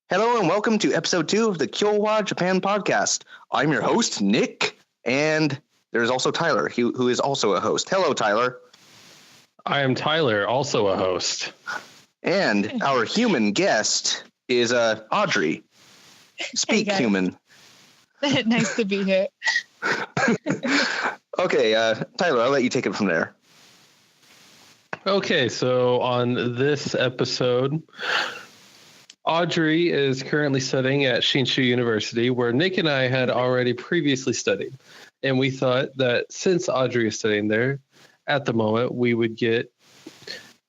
Hello and welcome to episode 2 of the Kyou Japan podcast. I'm your host, Nick, and there's also Tyler, who is also a host. Hello, Tyler. I am Tyler, also a host. And our human guest is Audrey. Speak hey human. Nice to be here. Okay, Tyler, I'll let you take it from there. Okay, so on this episode, Audrey is currently studying at Shinshu University, where Nick and I had already previously studied. And we thought that since Audrey is studying there, at the moment, we would get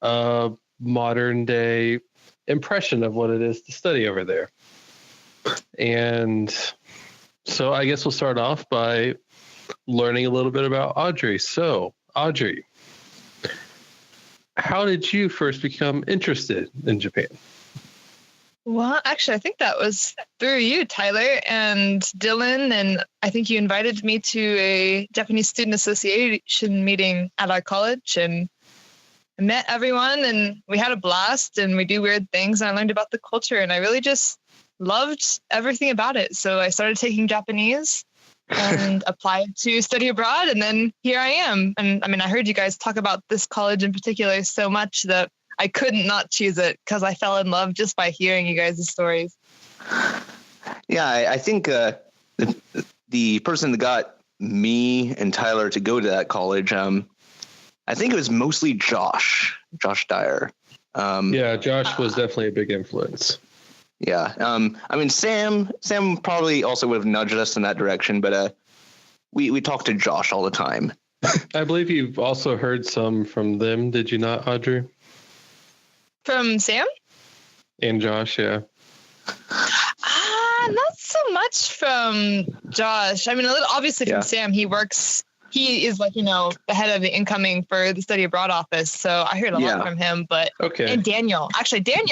a modern day impression of what it is to study over there. And so I guess we'll start off by learning a little bit about Audrey. So, Audrey, how did you first become interested in Japan? Well, actually, I think that was through you, Tyler, and Dylan. And I think you invited me to a Japanese Student Association meeting at our college. And I met everyone and we had a blast and we do weird things. And I learned about the culture and I really just loved everything about it. So I started taking Japanese and applied to study abroad. And then here I am. And I mean, I heard you guys talk about this college in particular so much that I couldn't not choose it because I fell in love just by hearing you guys' stories. Yeah, I think the person that got me and Tyler to go to that college, I think it was mostly Josh Dyer. Yeah, Josh was definitely a big influence. Yeah. I mean, Sam probably also would have nudged us in that direction, but we talked to Josh all the time. I believe you've also heard some from them, did you not, Audrey? From Sam? And Josh, yeah. Not so much from Josh. I mean, a little obviously from Sam. He is like, the head of the incoming for the study abroad office. So I heard a lot from him, but and Daniel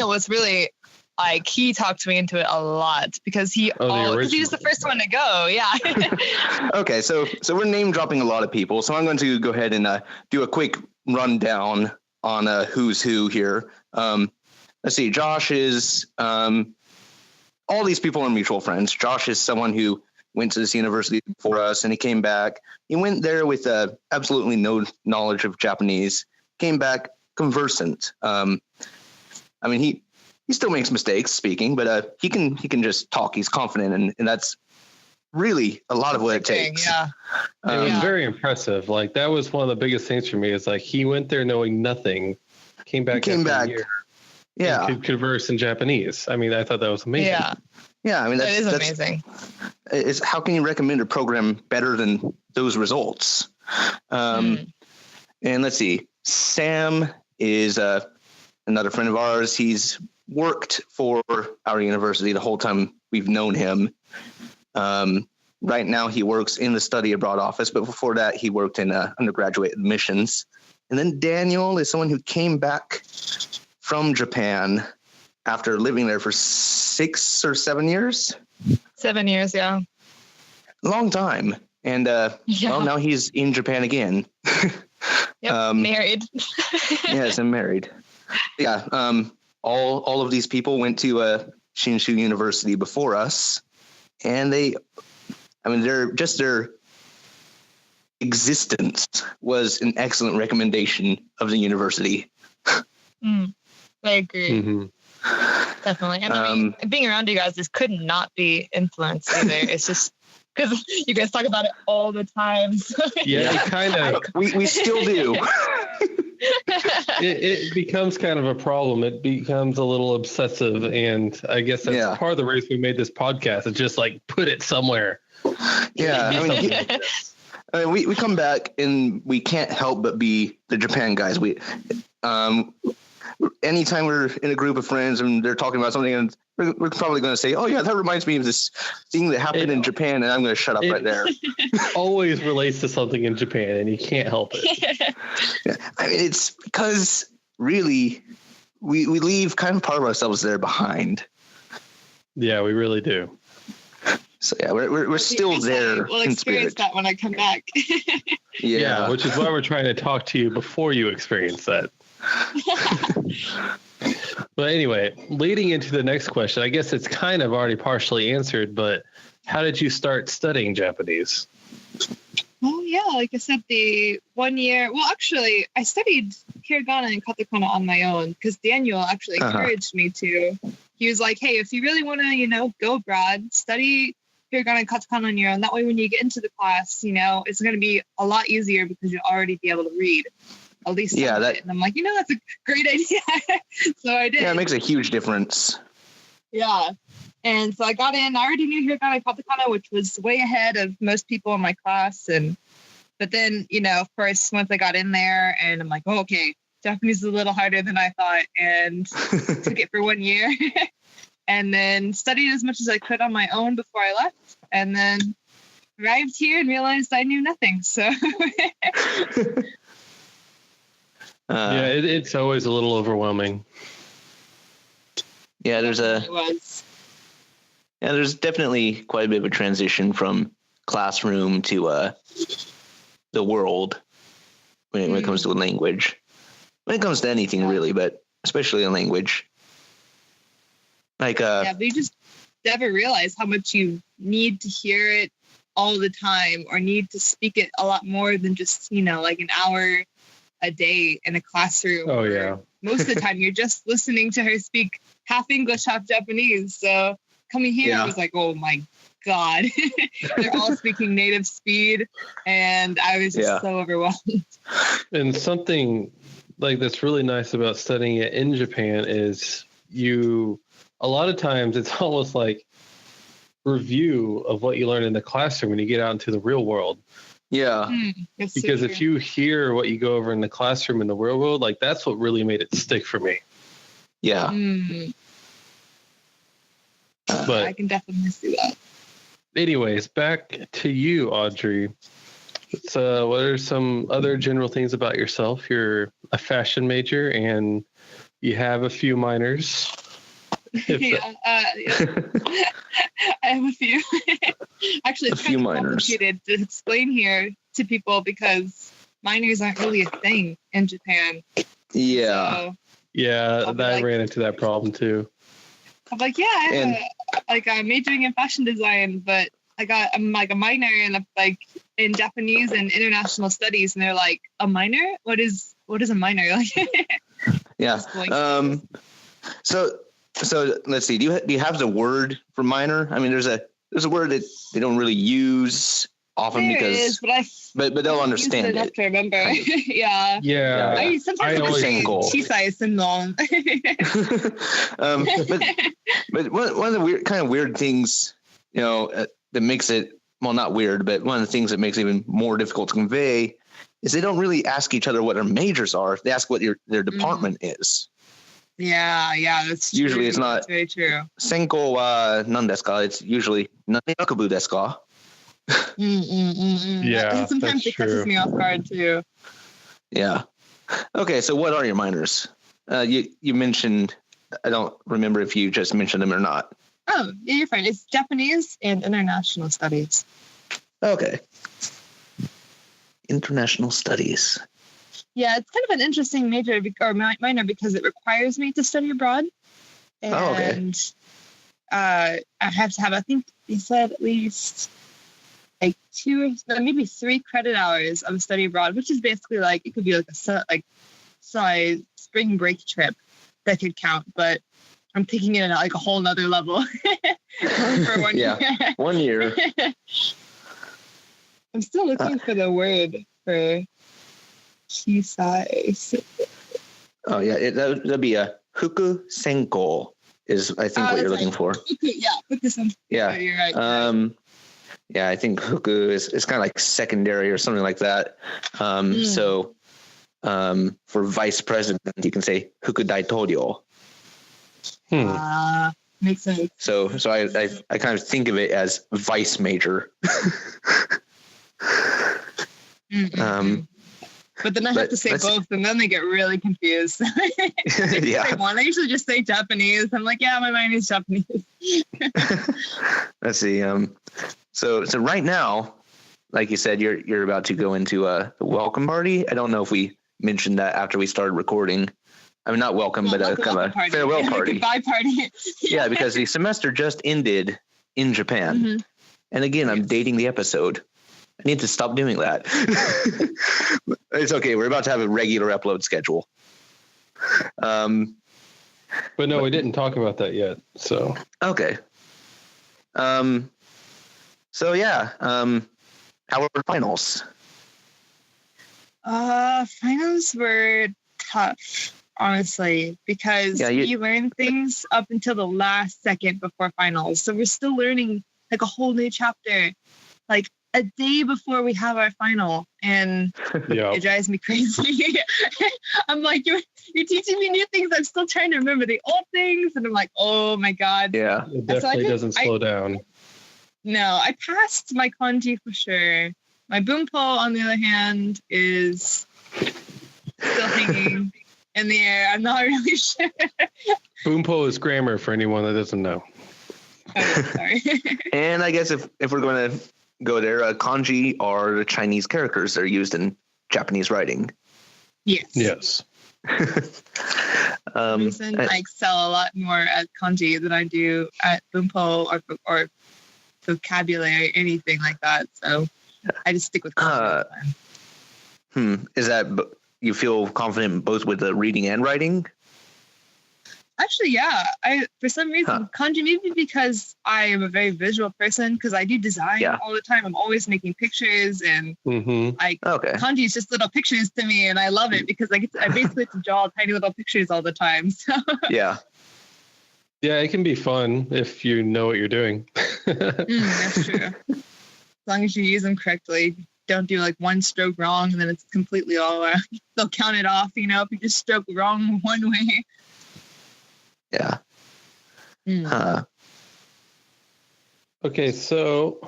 was really like, he talked me into it a lot because he was the first one to go. Yeah. Okay. So we're name dropping a lot of people. So I'm going to go ahead and do a quick rundown on who's who here. Let's see. Josh is all these people are mutual friends. Josh is someone who went to this university before us, and he came back. He went there with absolutely no knowledge of Japanese. Came back conversant. I mean, he still makes mistakes speaking, but he can just talk. He's confident, and that's really a lot of what it takes. Yeah. It was very impressive. Like, that was one of the biggest things for me, is like, he went there knowing nothing, came back a year, and could converse in Japanese. I mean, I thought that was amazing. Yeah. I mean, that's amazing. How can you recommend a program better than those results? And let's see. Sam is another friend of ours. He's worked for our university the whole time we've known him. Right now he works in the study abroad office, but before that he worked in undergraduate admissions. And then Daniel is someone who came back from Japan after living there for 6 or 7 years. 7 years, yeah. Long time. And well, now he's in Japan again. Married. Yes, I'm married. Yeah. All of these people went to Shinshu University before us, and their existence was an excellent recommendation of the university. I agree. Mm-hmm. Definitely. And I mean, being around you guys, this could not be influenced either. It's just because you guys talk about it all the time. So it kind of. We still do. It becomes kind of a problem. It becomes a little obsessive, and I guess that's part of the reason we made this podcast. It's just like, put it somewhere. Yeah, I mean, we come back and we can't help but be the Japan guys. We, anytime we're in a group of friends and they're talking about something, and we're probably going to say, "Oh yeah, that reminds me of this thing that happened in Japan," and I'm going to shut up right there. Always relates to something in Japan, and you can't help it. Yeah. I mean, it's because really we leave kind of part of ourselves there behind. Yeah, we really do. So yeah, we're still there. We'll experience that when I come back. Yeah, which is why we're trying to talk to you before you experience that. But anyway, leading into the next question, I guess it's kind of already partially answered, but how did you start studying Japanese? Well, yeah, like I said, the 1 year. Well, actually, I studied hiragana and katakana on my own because Daniel actually encouraged me to. He was like, "Hey, if you really want to, go abroad, study hiragana and katakana on your own. That way, when you get into the class, it's going to be a lot easier because you'll already be able to read at least." Yeah, it. And I'm like, that's a great idea. So I did. Yeah, it makes a huge difference. Yeah. And so I got in. I already knew hiragana and katakana, which was way ahead of most people in my class. But then, of course, once I got in there, and I'm like, oh, okay, Japanese is a little harder than I thought, and took it for 1 year, and then studied as much as I could on my own before I left, and then arrived here and realized I knew nothing. So. Yeah, it's always a little overwhelming. Yeah, It was. Yeah, there's definitely quite a bit of a transition from classroom to the world when it comes to language. When it comes to anything, really, but especially a language. Like but you just never realize how much you need to hear it all the time, or need to speak it a lot more than just like an hour a day in a classroom. Oh yeah. Most of the time, you're just listening to her speak half English, half Japanese. So coming here, I was like, oh my God, they're all speaking native speed, and I was just so overwhelmed. And something like that's really nice about studying it in Japan is a lot of times it's almost like review of what you learn in the classroom when you get out into the real world. Yeah. Because if you hear what you go over in the classroom in the real world, like that's what really made it stick for me. Yeah. But I can definitely see that. Anyways, back to you, Audrey. So what are some other general things about yourself? You're a fashion major and you have a few minors. I have a few. Actually, it's kind of complicated to explain here to people because minors aren't really a thing in Japan. Yeah. So I ran into that problem too. I'm like, I'm majoring in fashion design, but I'm like a minor in Japanese and international studies, and they're like, a minor? What is a minor? Yeah. So let's see. Do you have the word for minor? I mean, there's a word that they don't really use often because but they'll understand it. Enough to remember. Yeah. Yeah. Sometimes I say chisai sennon. But one of the weird things, that makes it, well, not weird, but one of the things that makes it even more difficult to convey is they don't really ask each other what their majors are. They ask what their department is. Yeah, that's true. Usually it's not. That's very true. Senko wa nan desu ka? It's usually nanyakubu desu ka? Yeah, and sometimes it catches me off guard too. Yeah. Okay, so what are your minors? You mentioned, I don't remember if you just mentioned them or not. Oh, yeah, you're fine. It's Japanese and international studies. Okay. International studies. Yeah, it's kind of an interesting major or minor because it requires me to study abroad. And I have to have, I think they said at least like 2 or maybe 3 credit hours of study abroad, which is basically like, it could be like a spring break trip that could count, but I'm taking it at like a whole nother level for 1 year. 1 year. I'm still looking for the word for kisai. Oh yeah, that'd be a huku senko is I think what you're looking for. Huku senko. Yeah, you're right. Yeah, I think huku is kind of like secondary or something like that. So for vice president, you can say huku daitoryou. Makes sense. So I kind of think of it as vice major. But then I have to say both, and then they get really confused. I usually just say Japanese. I'm like, yeah, my mind is Japanese. Let's see. So right now, like you said, you're about to go into the welcome party. I don't know if we mentioned that after we started recording. I mean, not welcome, but a kind of a farewell party. Goodbye party. Yeah, because the semester just ended in Japan. Mm-hmm. And again, I'm dating the episode. I need to stop doing that. It's okay. We're about to have a regular upload schedule. But no, we didn't talk about that yet. So okay. So yeah. How were finals? Finals were tough, honestly, because you learn things up until the last second before finals. So we're still learning like a whole new chapter, like a day before we have our final, and it drives me crazy. I'm like, you're teaching me new things. I'm still trying to remember the old things, and I'm like, oh my god. Yeah, it definitely doesn't slow down. No, I passed my kanji for sure. My bunpo, on the other hand, is still hanging in the air. I'm not really sure. Bunpo is grammar for anyone that doesn't know. Oh, sorry. And I guess if we're going to go there, kanji are the Chinese characters that are used in Japanese writing. Yes. Reason I excel a lot more at kanji than I do at bunpo or vocabulary, anything like that. So I just stick with kanji. Is that you feel confident both with the reading and writing? Actually, yeah. For some reason, kanji, maybe because I am a very visual person, because I do design all the time. I'm always making pictures, and kanji is just little pictures to me, and I love it because I basically get to draw tiny little pictures all the time. So. Yeah, it can be fun if you know what you're doing. That's true. As long as you use them correctly. Don't do like one stroke wrong, and then it's completely all. They'll count it off, if you just stroke wrong one way. Yeah. Okay, so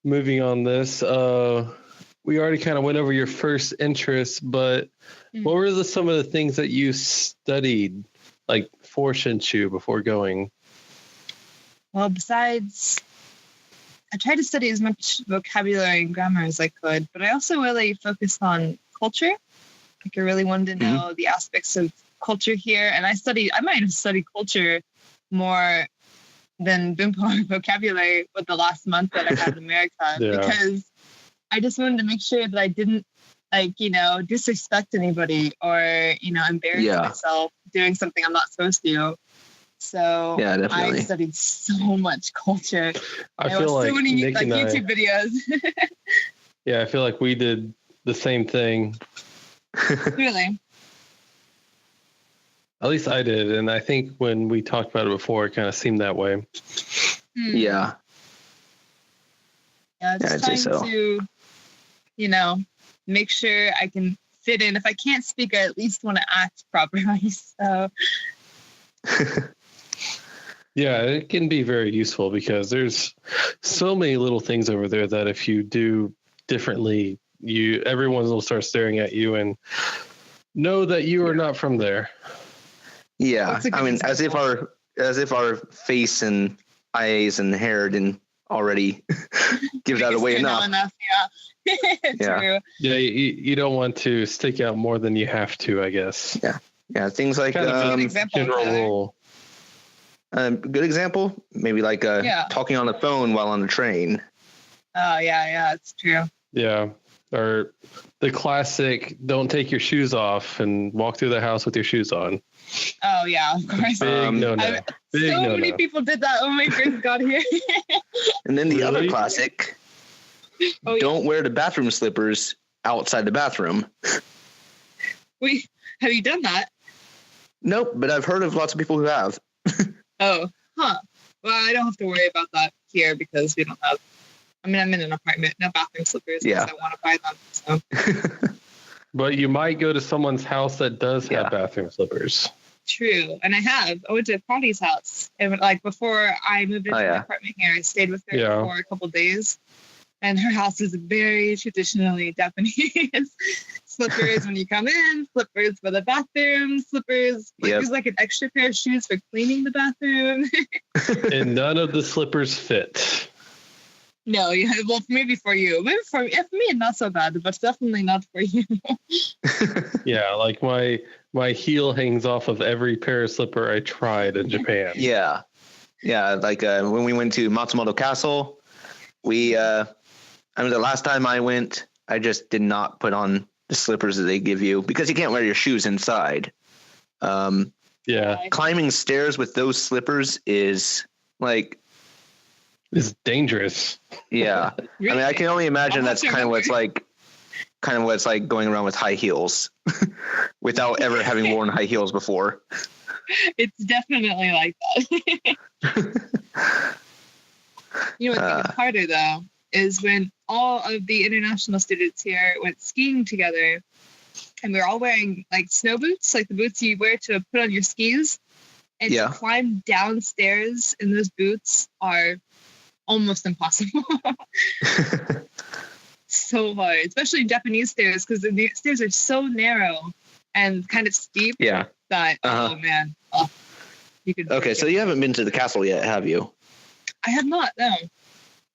moving on this, we already kind of went over your first interest, but what were some of the things that you studied, like for Shinshu before going? Well, besides, I tried to study as much vocabulary and grammar as I could, but I also really focused on culture. Like I really wanted to know the aspects of culture here, and I might have studied culture more than bunpo or vocabulary with the last month that I had in America, because I just wanted to make sure that I didn't disrespect anybody or embarrass myself doing something I'm not supposed to. So I studied so much culture. I feel like so many Nick and YouTube videos. Yeah, I feel like we did the same thing. Really? At least I did, and I think when we talked about it before, it kind of seemed that way. Yeah. Yeah, just trying to, make sure I can fit in. If I can't speak, I at least want to act properly. So. Yeah, it can be very useful because there's so many little things over there that if you do differently, everyone will start staring at you and know that you are not from there. Yeah, I mean, as if our face and eyes and hair didn't already give that away enough. True. Yeah, you don't want to stick out more than you have to, I guess. Yeah, things like kind of an general rule. Good example, maybe like talking on the phone while on the train. Oh yeah, it's true. Yeah, or the classic: don't take your shoes off and walk through the house with your shoes on. Oh yeah, of course. Many people did that when we first got here. And then the other classic: don't wear the bathroom slippers outside the bathroom. Wait, have you done that? Nope, but I've heard of lots of people who have. Oh, huh. Well, I don't have to worry about that here because we don't have. I'm in an apartment, no bathroom slippers because I want to buy them. So. But you might go to someone's house that does have bathroom slippers. True, and I have. I went to Patty's house, and before I moved into my apartment here, I stayed with her for a couple of days, and her house is very traditionally Japanese. Slippers when you come in, slippers for the bathroom, slippers. There's like an extra pair of shoes for cleaning the bathroom. And none of the slippers fit. No, well, maybe for you. Maybe for me, not so bad, but definitely not for you. Yeah, like my My heel hangs off of every pair of slipper I tried in Japan. Yeah. Like when we went to Matsumoto Castle, the last time I went, I just did not put on the slippers that they give you because you can't wear your shoes inside. Climbing stairs with those slippers is like, it's dangerous. Yeah. Really? I mean, I can only imagine that's kind of what it's like going around with high heels without ever having worn high heels before. It's definitely like that. You know what's even harder though is when all of the international students here went skiing together and we were all wearing like snow boots, like the boots you wear to put on your skis, and to climb downstairs in those boots are almost impossible. So hard, especially Japanese stairs, because the stairs are so narrow and kind of steep. Yeah. That oh man. You could. Okay, so you haven't been to the castle yet, have you? I have not. No.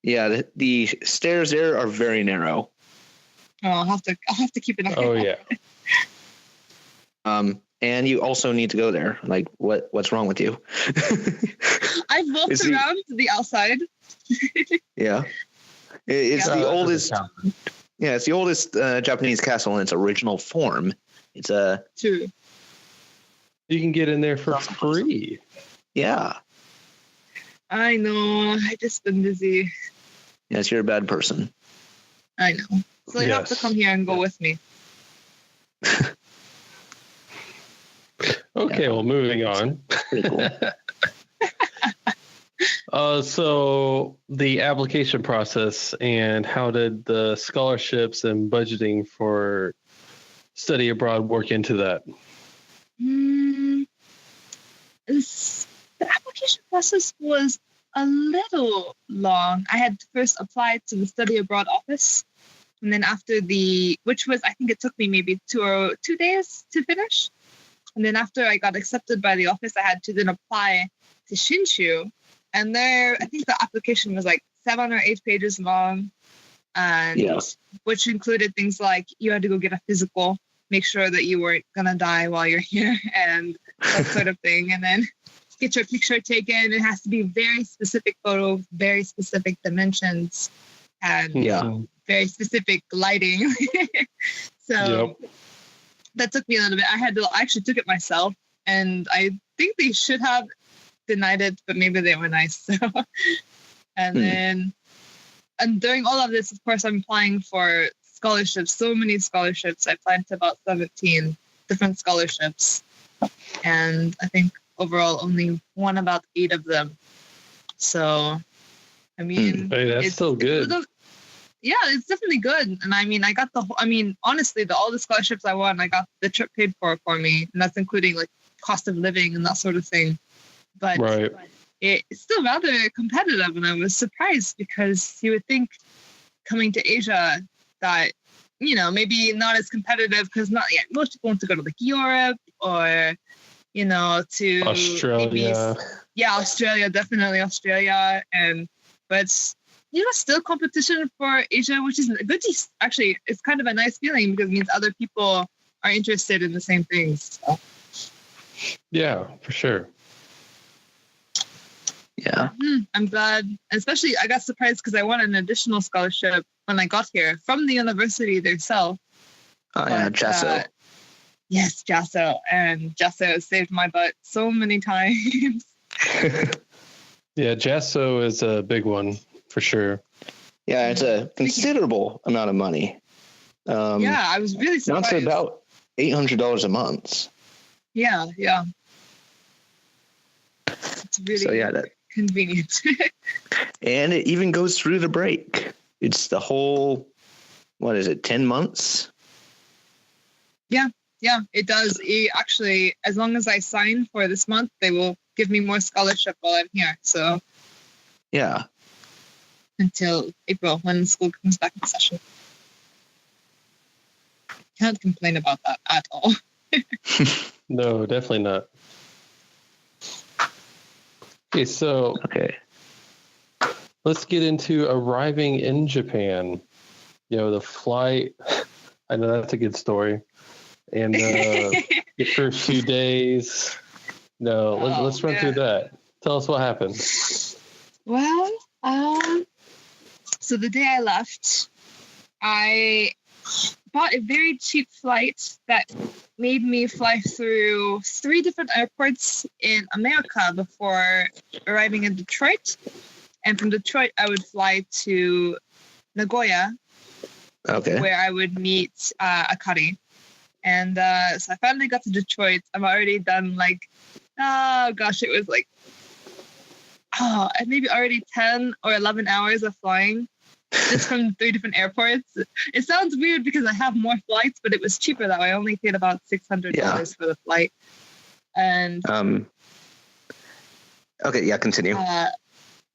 Yeah, the stairs there are very narrow. Oh, I'll have to keep an eye. Oh yeah. And you also need to go there. Like, what's wrong with you? I've walked around the outside. Yeah. It's the oldest. Yeah, it's the oldest Japanese castle in its original form. It's True. You can get in there for free. Yeah. I know. I just been busy. Yes, you're a bad person. I know. So you have to come here and go with me. Okay, well, moving on. Pretty cool. So the application process and how did the scholarships and budgeting for study abroad work into that? The application process was a little long. I had first applied to the study abroad office, and then after which was, I think it took me maybe 2 days to finish. And then after I got accepted by the office, I had to then apply to Shinshu. And there, I think the application was like 7 or 8 pages long, and which included things like you had to go get a physical, make sure that you weren't going to die while you're here, and that sort of thing. And then get your picture taken. It has to be very specific photo, very specific dimensions, and very specific lighting. So that took me a little bit. I actually took it myself, and I think they should have denied it, but maybe they were nice. So, and during all of this, of course, I'm applying for scholarships. So many scholarships. I applied to about 17 different scholarships, and I think overall only won about 8 of them. So, I mean, hey, that's so good. It's definitely good. And I mean, honestly, all the scholarships I won, I got the trip paid for me, and that's including like cost of living and that sort of thing. But it's still rather competitive, and I was surprised because you would think coming to Asia that, maybe not as competitive because most people want to go to like Europe or, to Australia. Australia, definitely Australia. But still competition for Asia, which is good. Actually, it's kind of a nice feeling because it means other people are interested in the same things. So. Yeah, for sure. Yeah. I'm glad. Especially, I got surprised because I won an additional scholarship when I got here from the university themselves. Oh, yeah, JASO. Yes, JASO. And JASO saved my butt so many times. Yeah, JASO is a big one for sure. Yeah, it's a considerable amount of money. I was really surprised. It's about $800 a month. Yeah. It's really convenient. And it even goes through the break. It's the whole, 10 months? Yeah, it does. Actually, as long as I sign for this month, they will give me more scholarship while I'm here. So, yeah. Until April when school comes back in session. Can't complain about that at all. No, definitely not. Okay, so let's get into arriving in Japan. The flight. I know that's a good story. And Your first few days. No, let's run through that. Tell us what happened. Well, so the day I left, I bought a very cheap flight that made me fly through 3 different airports in America before arriving in Detroit. And from Detroit, I would fly to Nagoya, where I would meet Akari. And so I finally got to Detroit. I'm already done it was maybe already 10 or 11 hours of flying just from 3 different airports. It sounds weird because I have more flights, but it was cheaper that way. I only paid about $600 for the flight. And continue. Sorry.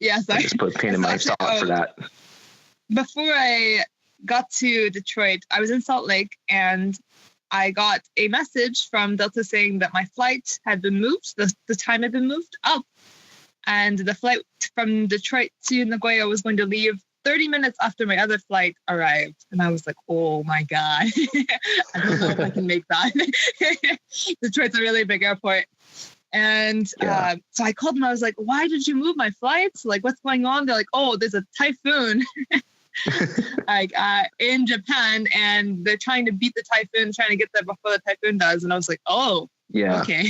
I just put a pin in my thought for that. Before I got to Detroit, I was in Salt Lake, and I got a message from Delta saying that my flight had been moved. The time had been moved up. And the flight from Detroit to Nagoya was going to leave 30 minutes after my other flight arrived. And I was like, oh my God, I don't know if I can make that. Detroit's a really big airport. And so I called them. I was like, why did you move my flights? Like, what's going on? They're like, oh, there's a typhoon in Japan, and they're trying to beat the typhoon, trying to get there before the typhoon does. And I was like, oh, okay.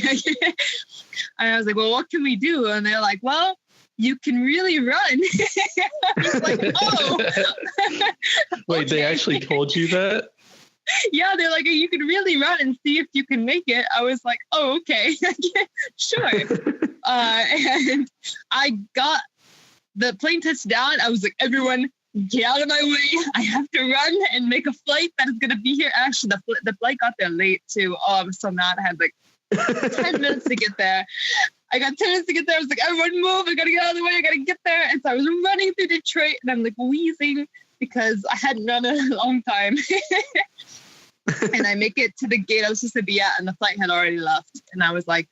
And I was like, well, what can we do? And they're like, well, you can really run. I was like, oh. Wait, they actually told you that? Yeah, they're like, you can really run and see if you can make it. I was like, oh, okay. Sure. And I got the plane touched down. I was like, everyone, get out of my way. I have to run and make a flight that is going to be here. Actually, the flight got there late too. Oh, I'm so mad. I had 10 minutes to get there. I got 10 minutes to get there. I was like, everyone move. I got to get out of the way. I got to get there. And so I was running through Detroit, and I'm wheezing because I hadn't run in a long time. And I make it to the gate I was supposed to be at, and the flight had already left. And I was like,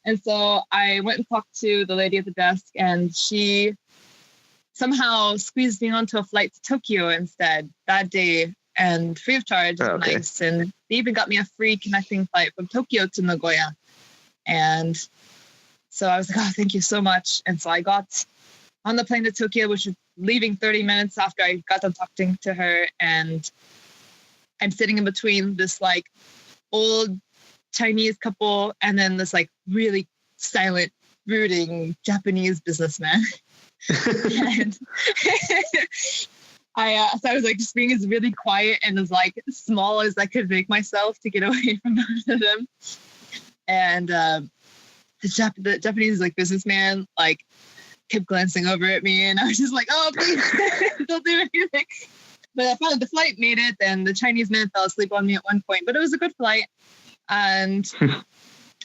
And so I went and talked to the lady at the desk, and she somehow squeezed me onto a flight to Tokyo instead that day, and free of charge. Nice. And they even got me a free connecting flight from Tokyo to Nagoya. And so I was like, oh, thank you so much. And so I got on the plane to Tokyo, which was leaving 30 minutes after I got done talking to her. And I'm sitting in between this old Chinese couple and then this really silent, brooding Japanese businessman. And so I was just being as really quiet and as small as I could make myself to get away from both of them. And the Japanese businessman kept glancing over at me, and I was just like, oh, please don't do anything. But I found the flight made it, and the Chinese man fell asleep on me at one point, but it was a good flight. And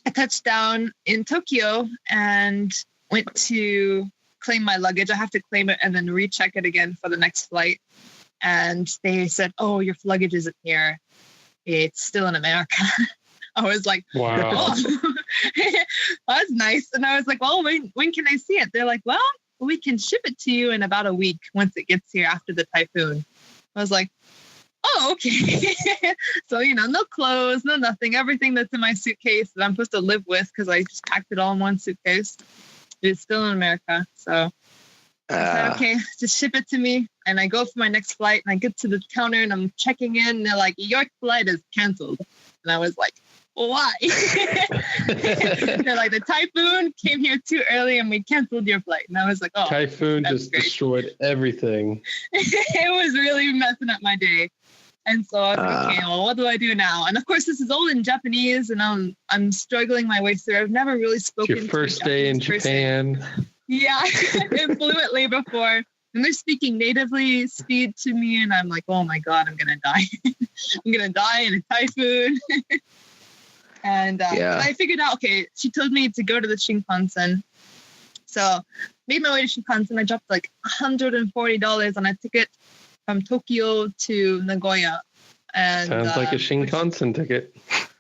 I touched down in Tokyo and went to claim my luggage. I have to claim it and then recheck it again for the next flight. And they said, oh, your luggage isn't here. It's still in America. I was like, wow, oh. That's nice. And I was like, well, when can I see it? They're like, well, we can ship it to you in about a week once it gets here after the typhoon. I was like, oh, okay. So, no clothes, no nothing. Everything that's in my suitcase that I'm supposed to live with, because I just packed it all in one suitcase, it's still in America. So I said, okay, just ship it to me. And I go for my next flight, and I get to the counter, and I'm checking in, and they're like, your flight is canceled. And I was like, why? They're like, the typhoon came here too early and we canceled your flight. And I was like, oh, typhoon just destroyed everything. It was really messing up my day. And so I was like, okay, well, what do I do now? And of course, this is all in Japanese, and I'm struggling my way through. I've never really spoken your first day in Japan. Yeah, fluently before. And they're speaking natively speed to me, and I'm like, oh my God, I'm gonna die. I'm gonna die in a typhoon. And I figured out, okay, she told me to go to the Shinkansen. So made my way to Shinkansen. I dropped $140 on a ticket from Tokyo to Nagoya. And sounds like a Shinkansen ticket.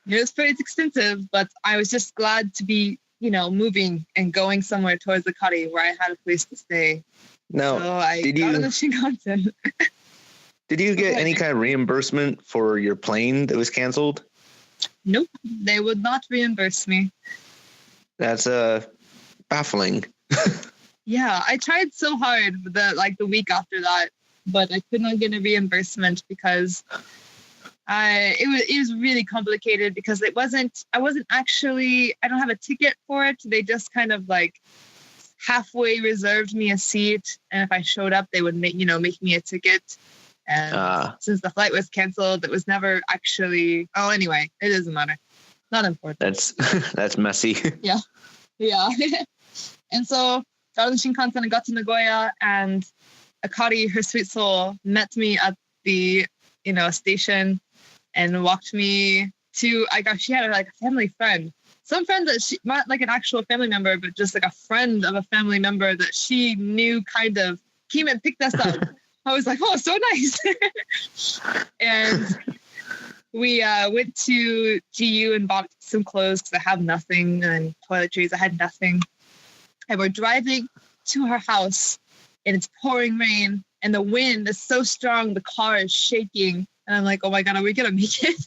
It was pretty expensive, but I was just glad to be, moving and going somewhere towards the Kari where I had a place to stay. No, so I got on the Shinkansen. Did you get any kind of reimbursement for your plane that was canceled? Nope, they would not reimburse me. That's baffling. Yeah, I tried so hard the week after that, but I could not get a reimbursement because it was really complicated because I don't have a ticket for it. They just kind of like halfway reserved me a seat, and if I showed up, they would make me a ticket. And since the flight was canceled, it was never actually. Oh, anyway, it doesn't matter. Not important. That's messy. Yeah. And so got on the Shinkansen and got to Nagoya, and Akari, her sweet soul, met me at the station and walked me to. She had a family friend. Some friend that she, not like an actual family member, but just like a friend of a family member that she knew kind of came and picked us up. I was like, oh, so nice. And we went to GU and bought some clothes because I have nothing, and toiletries, I had nothing. And we're driving to her house, and it's pouring rain, and the wind is so strong, the car is shaking. And I'm like, oh my God, are we going to make it?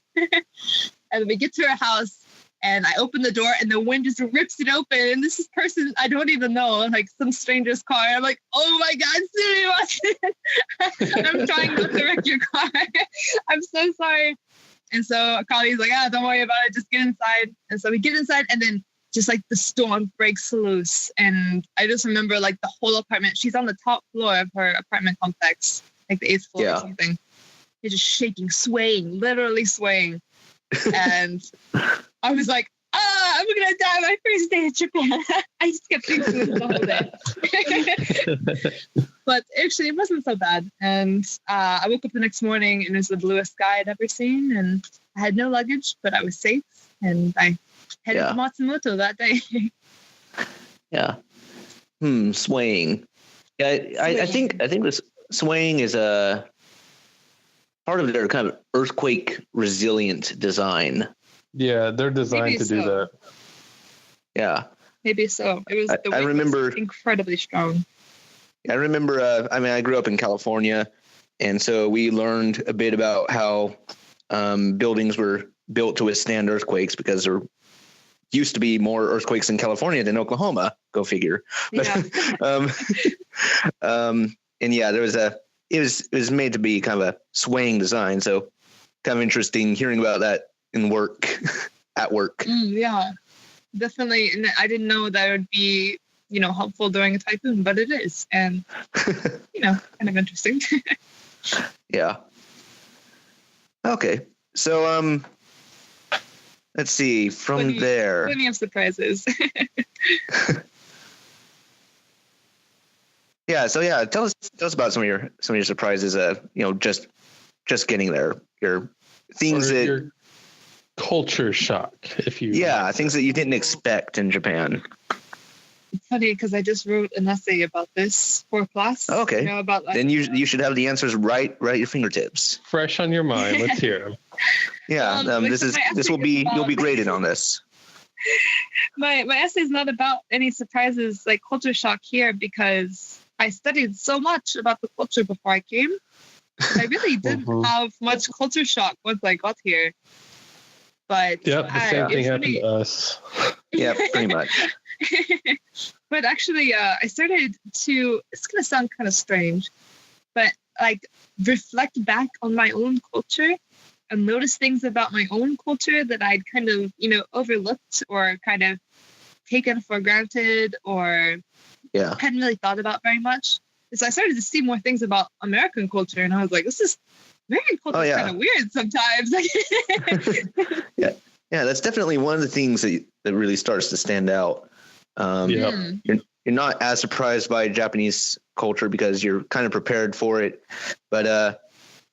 And we get to her house, and I open the door, and the wind just rips it open. And this person I don't even know, like some stranger's car. I'm like, oh my God, Siri, I'm trying not to wreck your car. I'm so sorry. And so Akali's like, don't worry about it. Just get inside. And so we get inside, and then just like the storm breaks loose. And I just remember like the whole apartment. She's on the top floor of her apartment complex, like the 8th floor or something. It's just shaking, swaying, literally swaying. And I was like, I'm going to die my first day in Japan. I just kept thinking this the whole day. But actually, it wasn't so bad. And I woke up the next morning, and it was the bluest sky I'd ever seen. And I had no luggage, but I was safe. And I headed to Matsumoto that day. Yeah. Swaying. Yeah, I think this swaying is a part of their kind of earthquake resilient design. Yeah, they're designed to do that. Yeah. Maybe so. It was. I remember incredibly strong. I remember. I grew up in California, and so we learned a bit about how buildings were built to withstand earthquakes because there used to be more earthquakes in California than Oklahoma. Go figure. But, and yeah, there was it was made to be kind of a swaying design. So kind of interesting hearing about that in work, at work. Yeah, definitely. And I didn't know that it would be, helpful during a typhoon, but it is. And, kind of interesting. Yeah. Okay. So, let's see from there. Plenty of surprises. Yeah. So yeah, tell us about some of your surprises. Just getting there, your things that your culture shock, if you. Yeah, things that you didn't expect in Japan. It's funny because I just wrote an essay about this for class. Okay. About then you should have the answers right at your fingertips. Fresh on your mind. Let's hear them. Yeah, you'll be graded on this. My essay is not about any surprises like culture shock here because I studied so much about the culture before I came. I really didn't have much culture shock once I got here. But the same thing happened to us. Yeah, pretty much. But actually, I started to, it's going to sound kind of strange, but like reflect back on my own culture and notice things about my own culture that I'd kind of, overlooked or kind of taken for granted or hadn't really thought about very much. So I started to see more things about American culture, and I was like, American culture is kind of weird sometimes. Yeah, that's definitely one of the things that really starts to stand out. You're not as surprised by Japanese culture because you're kind of prepared for it, but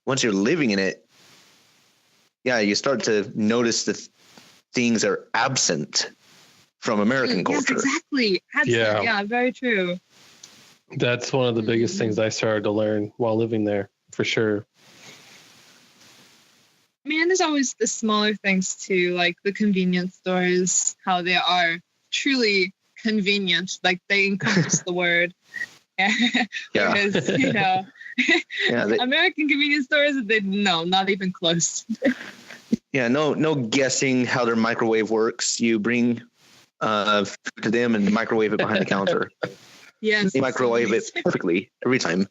once you're living in it, you start to notice the things that are absent from American culture. Yes, exactly. Yeah, very true. That's one of the biggest things I started to learn while living there, for sure. I mean, and there's always the smaller things too, like the convenience stores, how they are truly convenient, like they encompass the word. Because, Yeah, American convenience stores, no, not even close. Yeah, no guessing how their microwave works. You bring food to them and microwave it behind the counter. Yes, They microwave it perfectly every time.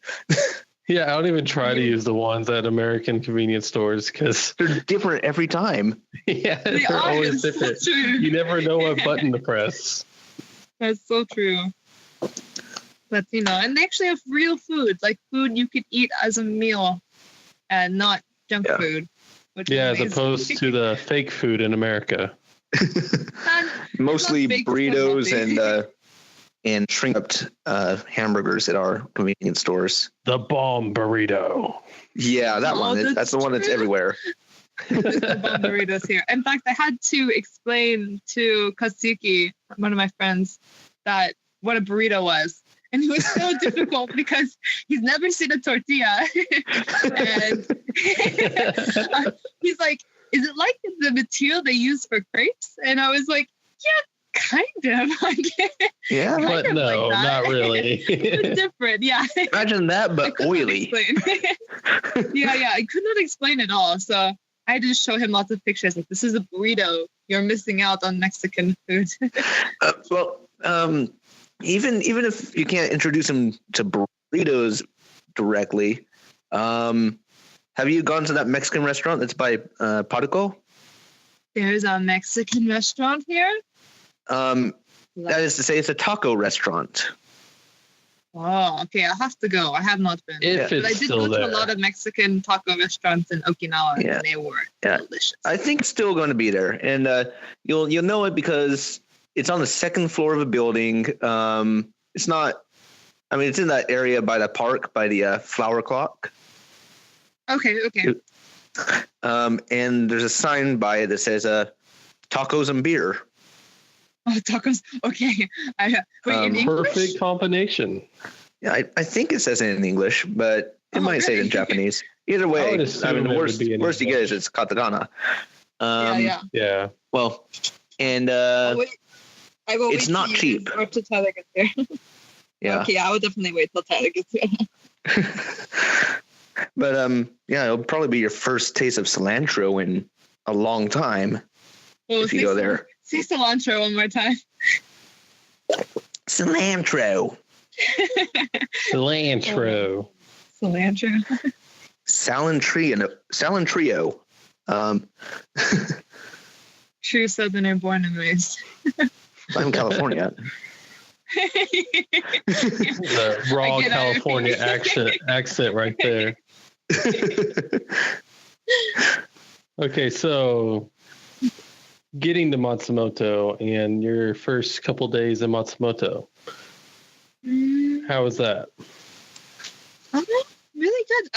Yeah, I don't even try to use the ones at American convenience stores because they're different every time. Yeah, they're always different. So you never know what button to press. That's so true. But and they actually have real food, like food you could eat as a meal, and not junk food. As opposed to the fake food in America. Mostly burritos and shrink-up hamburgers at our convenience stores. The bomb burrito. Yeah, that one. That's the one that's everywhere. The bomb burritos here. In fact, I had to explain to Katsuki, one of my friends, that what a burrito was. And it was so difficult because he's never seen a tortilla. And he's like, is it like the material they use for crepes? And I was like, yeah, kind of. Yeah, but no, like not really. It's different, yeah. Imagine that, but oily. Yeah, I could not explain it all. So I had to show him lots of pictures. Like, this is a burrito. You're missing out on Mexican food. Even if you can't introduce him to burritos directly, have you gone to that Mexican restaurant that's by Paduco? There's a Mexican restaurant here? That is to say, it's a taco restaurant. Oh, okay. I'll have to go. I have not been. But I did go to a lot of Mexican taco restaurants in Okinawa, and they were delicious. I think it's still going to be there, and you'll know it because it's on the second floor of a building. It's not. I mean, it's in that area by the park, by the flower clock. Okay. And there's a sign by it that says tacos and beer. Oh, tacos. Okay. In English? Perfect combination. Yeah, I think it says it in English, but it might say it in Japanese. Either way, the worst you get is it's katakana. Yeah. Well, and it's not cheap. Or till Tyler gets there. Yeah. Okay, I will definitely wait till Tyler gets there. But it'll probably be your first taste of cilantro in a long time if you go there. Say cilantro one more time. Cilantro. Cilantro. Cilantrio. True Southerner, born and raised. I'm in California. The raw California accent right there. Okay, so getting to Matsumoto and your first couple days in Matsumoto. How was that? Really good.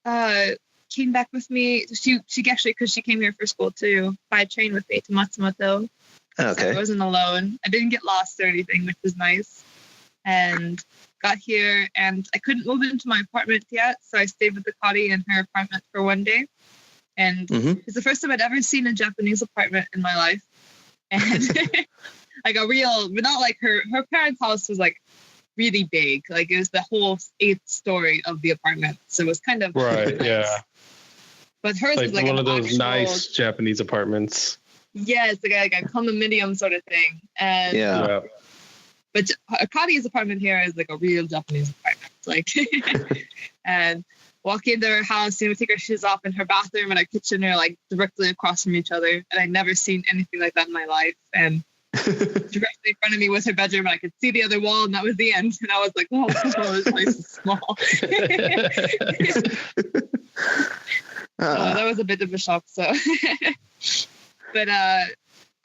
Akari came back with me. She actually, because she came here for school too, by train with me to Matsumoto. Okay. So I wasn't alone. I didn't get lost or anything, which was nice. And got here, and I couldn't move into my apartment yet, so I stayed with Akari in her apartment for one day. And it's the first time I'd ever seen a Japanese apartment in my life. And like not like her parents' house was like really big. Like it was the whole 8th story of the apartment. So it was kind of right, nice. Yeah. But hers was like one of those nice Japanese apartments. Yeah, it's like a condominium sort of thing. And but Akari's apartment here is like a real Japanese apartment. Like and walk into her house, take her shoes off, in her bathroom and her kitchen are like directly across from each other. And I'd never seen anything like that in my life. And directly in front of me was her bedroom, and I could see the other wall, and that was the end. And I was like, oh, it's nice and small. That was a bit of a shock. So, but I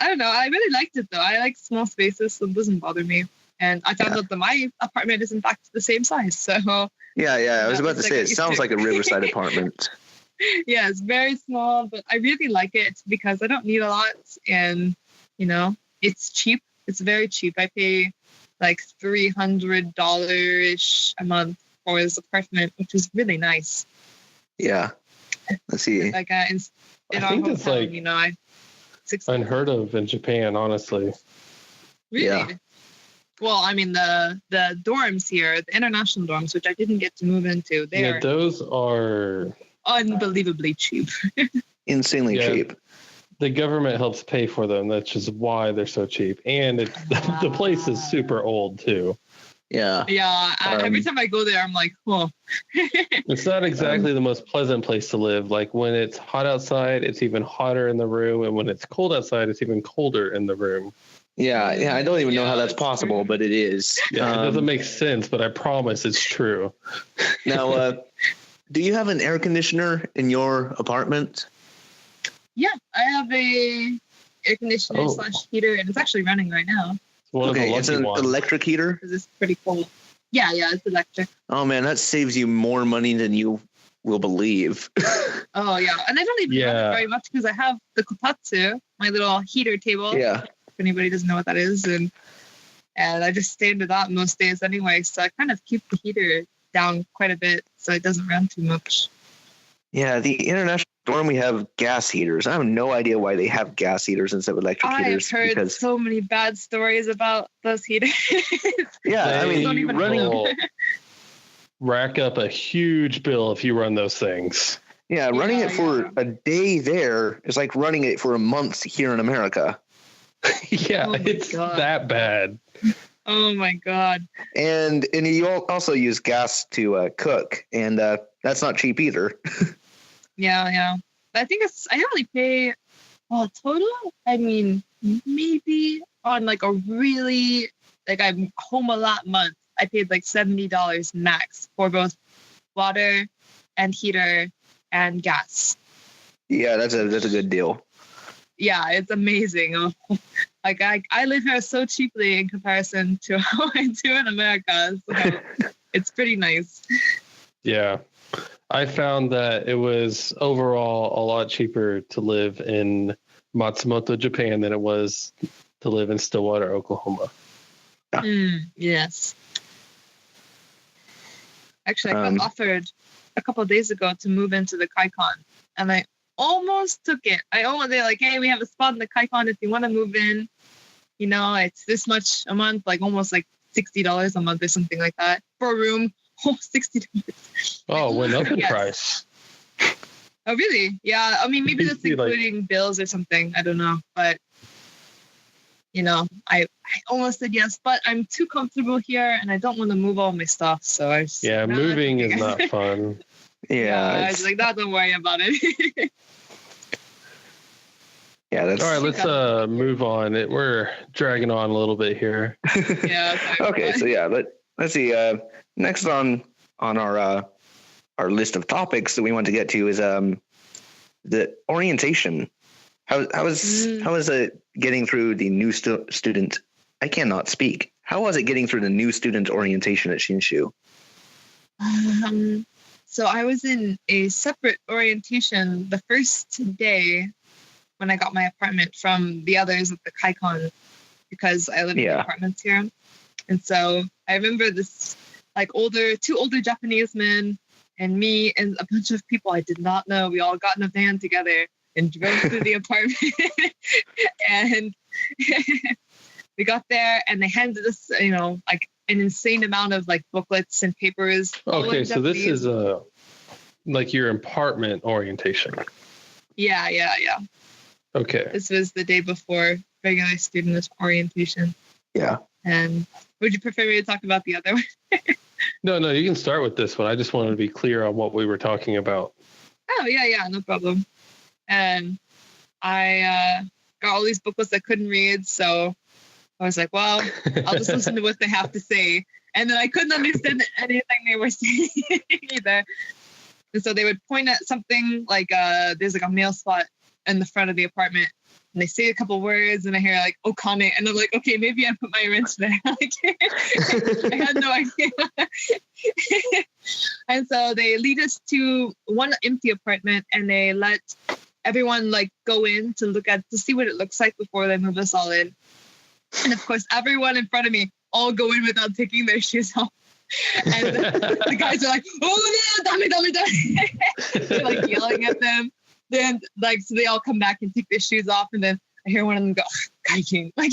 don't know. I really liked it though. I like small spaces, so it doesn't bother me. And I found out that my apartment is in fact the same size. So yeah. I was about to say it sounds like a riverside apartment. Yeah, it's very small, but I really like it because I don't need a lot, and it's cheap. It's very cheap. I pay like $300-ish a month for this apartment, which is really nice. Yeah. Let's see. Like in our hometown, it's unheard of in Japan, honestly. Really? Yeah. Well, I mean the dorms here, the international dorms, which I didn't get to move into, they're those are unbelievably cheap. Insanely cheap. The government helps pay for them. That's just why they're so cheap. And the place is super old too. Yeah. Yeah. Every time I go there, I'm like, oh. It's not exactly the most pleasant place to live. Like when it's hot outside, it's even hotter in the room. And when it's cold outside, it's even colder in the room. Yeah. I don't even know how that's possible, true. But it is. Yeah, it doesn't make sense, but I promise it's true. Now, do you have an air conditioner in your apartment? Yeah, I have a air conditioner / heater, and it's actually running right now. It's an electric heater? Because it's pretty cold. Yeah, it's electric. Oh, man, that saves you more money than you will believe. Oh, yeah. And I don't even run it very much because I have the kotatsu, my little heater table. Yeah. If anybody doesn't know what that is. And I just stay into that most days anyway. So I kind of keep the heater down quite a bit so it doesn't run too much. Yeah, the international dorm, we have gas heaters. I have no idea why they have gas heaters instead of electric heaters. I've heard so many bad stories about those heaters. Yeah, I mean, running rack up a huge bill if you run those things. Yeah, running it for a day there is like running it for a month here in America. Yeah, it's that bad. Oh my God. And you also use gas to cook, and that's not cheap either. Yeah. I think I only pay, total, I mean, maybe on like a really, like I'm home a lot month, I paid like $70 max for both water and heater and gas. Yeah, that's a good deal. Yeah, it's amazing. Like I live here so cheaply in comparison to how I do in America. So it's pretty nice. Yeah. I found that it was overall a lot cheaper to live in Matsumoto, Japan than it was to live in Stillwater, Oklahoma. Yes. Actually, I got offered a couple of days ago to move into the Kaikon, and I almost took it. They're like, hey, we have a spot in the Kaikon if you want to move in. You know, it's this much a month, like almost like $60 a month or something like that for a room. Oh, $60. Oh, went up in price. Oh, really? Yeah. I mean, maybe that's including bills or something. I don't know. But, you know, I almost said yes, but I'm too comfortable here and I don't want to move all my stuff. So I just... Yeah, moving is not fun. I was like, no, don't worry about it. Yeah, that's... All right, let's move on. We're dragging on a little bit here. Yeah. Okay, so let's see. Next on our list of topics that we want to get to is the orientation. How is it getting through the new student? I cannot speak. How was it getting through the new student orientation at Shinshu? So I was in a separate orientation the first day when I got my apartment from the others at the Kaikon because I live in apartments here. And so I remember this like two older Japanese men and me and a bunch of people I did not know. We all got in a van together and drove to the apartment. And we got there and they handed us, you know, like an insane amount of like booklets and papers. Okay, so this is like your apartment orientation. Yeah. Okay. This was the day before regular student orientation. Yeah. And would you prefer me to talk about the other one? No, you can start with this one. I just wanted to be clear on what we were talking about. Oh, yeah, no problem. And I got all these booklets I couldn't read, so I was like, well, I'll just listen to what they have to say. And then I couldn't understand anything they were saying either. And so they would point at something like there's like a mail slot in the front of the apartment. And they say a couple words and I hear like Okane. And I'm like, okay, maybe I put my wrench there. I had no idea. And so they lead us to one empty apartment and they let everyone like go in to see what it looks like before they move us all in. And of course, everyone in front of me all go in without taking their shoes off. And the guys are like, oh no, dame. They're like yelling at them. Then like so they all come back and take their shoes off, and then I hear one of them go, "Kaikin!" Like,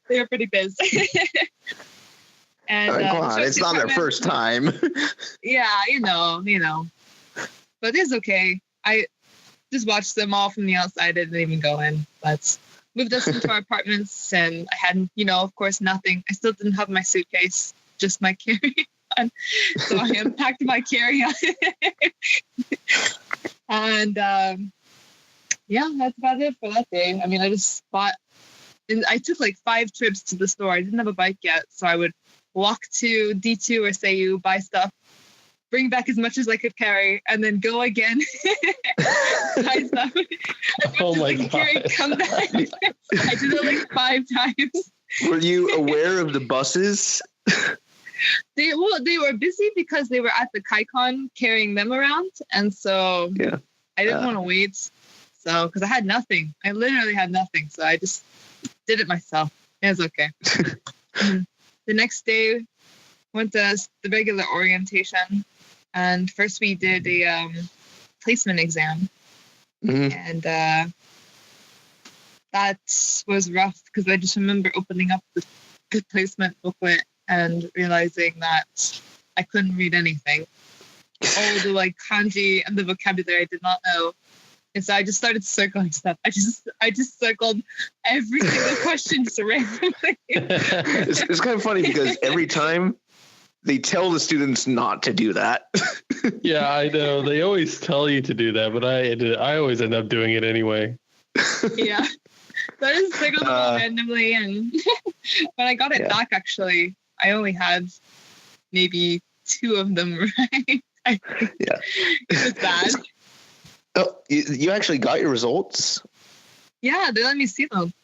they were pretty busy. And Come on, it's not their first time. Yeah, you know. But it's okay. I just watched them all from the outside. I didn't even go in. But moved us into our apartments, and I had, of course, nothing. I still didn't have my suitcase, just my carry-on. So I unpacked my carry-on. And yeah, that's about it for that day. I mean, I just bought, and I took like 5 trips to the store. I didn't have a bike yet, so I would walk to D2 or Seiyu, buy stuff, bring back as much as I could carry, and then go again. Buy stuff. Oh my God. Come back. I did it like 5 times. Were you aware of the buses? They were busy because they were at the KaiCon carrying them around, and so I didn't want to wait. So because I had nothing, I literally had nothing, so I just did it myself. It was okay. The next day, went to the regular orientation, and first we did a placement exam, and that was rough because I just remember opening up the placement booklet and realizing that I couldn't read anything. All the kanji and the vocabulary I did not know. And so I just started circling stuff. I just circled every single question just randomly. It's kind of funny because every time they tell the students not to do that. Yeah, I know. They always tell you to do that, but I always end up doing it anyway. Yeah. So I just circled them all randomly, and when I got it back, actually, I only had maybe 2 of them right. I think. Yeah. It was bad. Oh, you actually got your results? Yeah, they let me see them.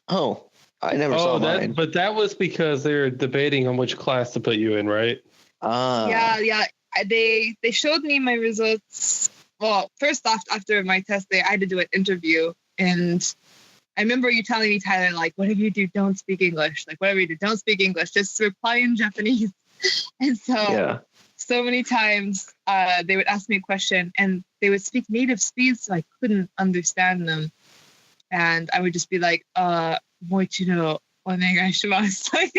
Oh, I never saw mine. But that was because they were debating on which class to put you in, right? Yeah. They showed me my results. Well, first off, after my test day, I had to do an interview, and I remember you telling me, Tyler, like, whatever you do, don't speak English. Like, whatever you do, don't speak English. Just reply in Japanese. And so many times they would ask me a question, and they would speak native speed, so I couldn't understand them. And I would just be like, moichiro onegaishimasu.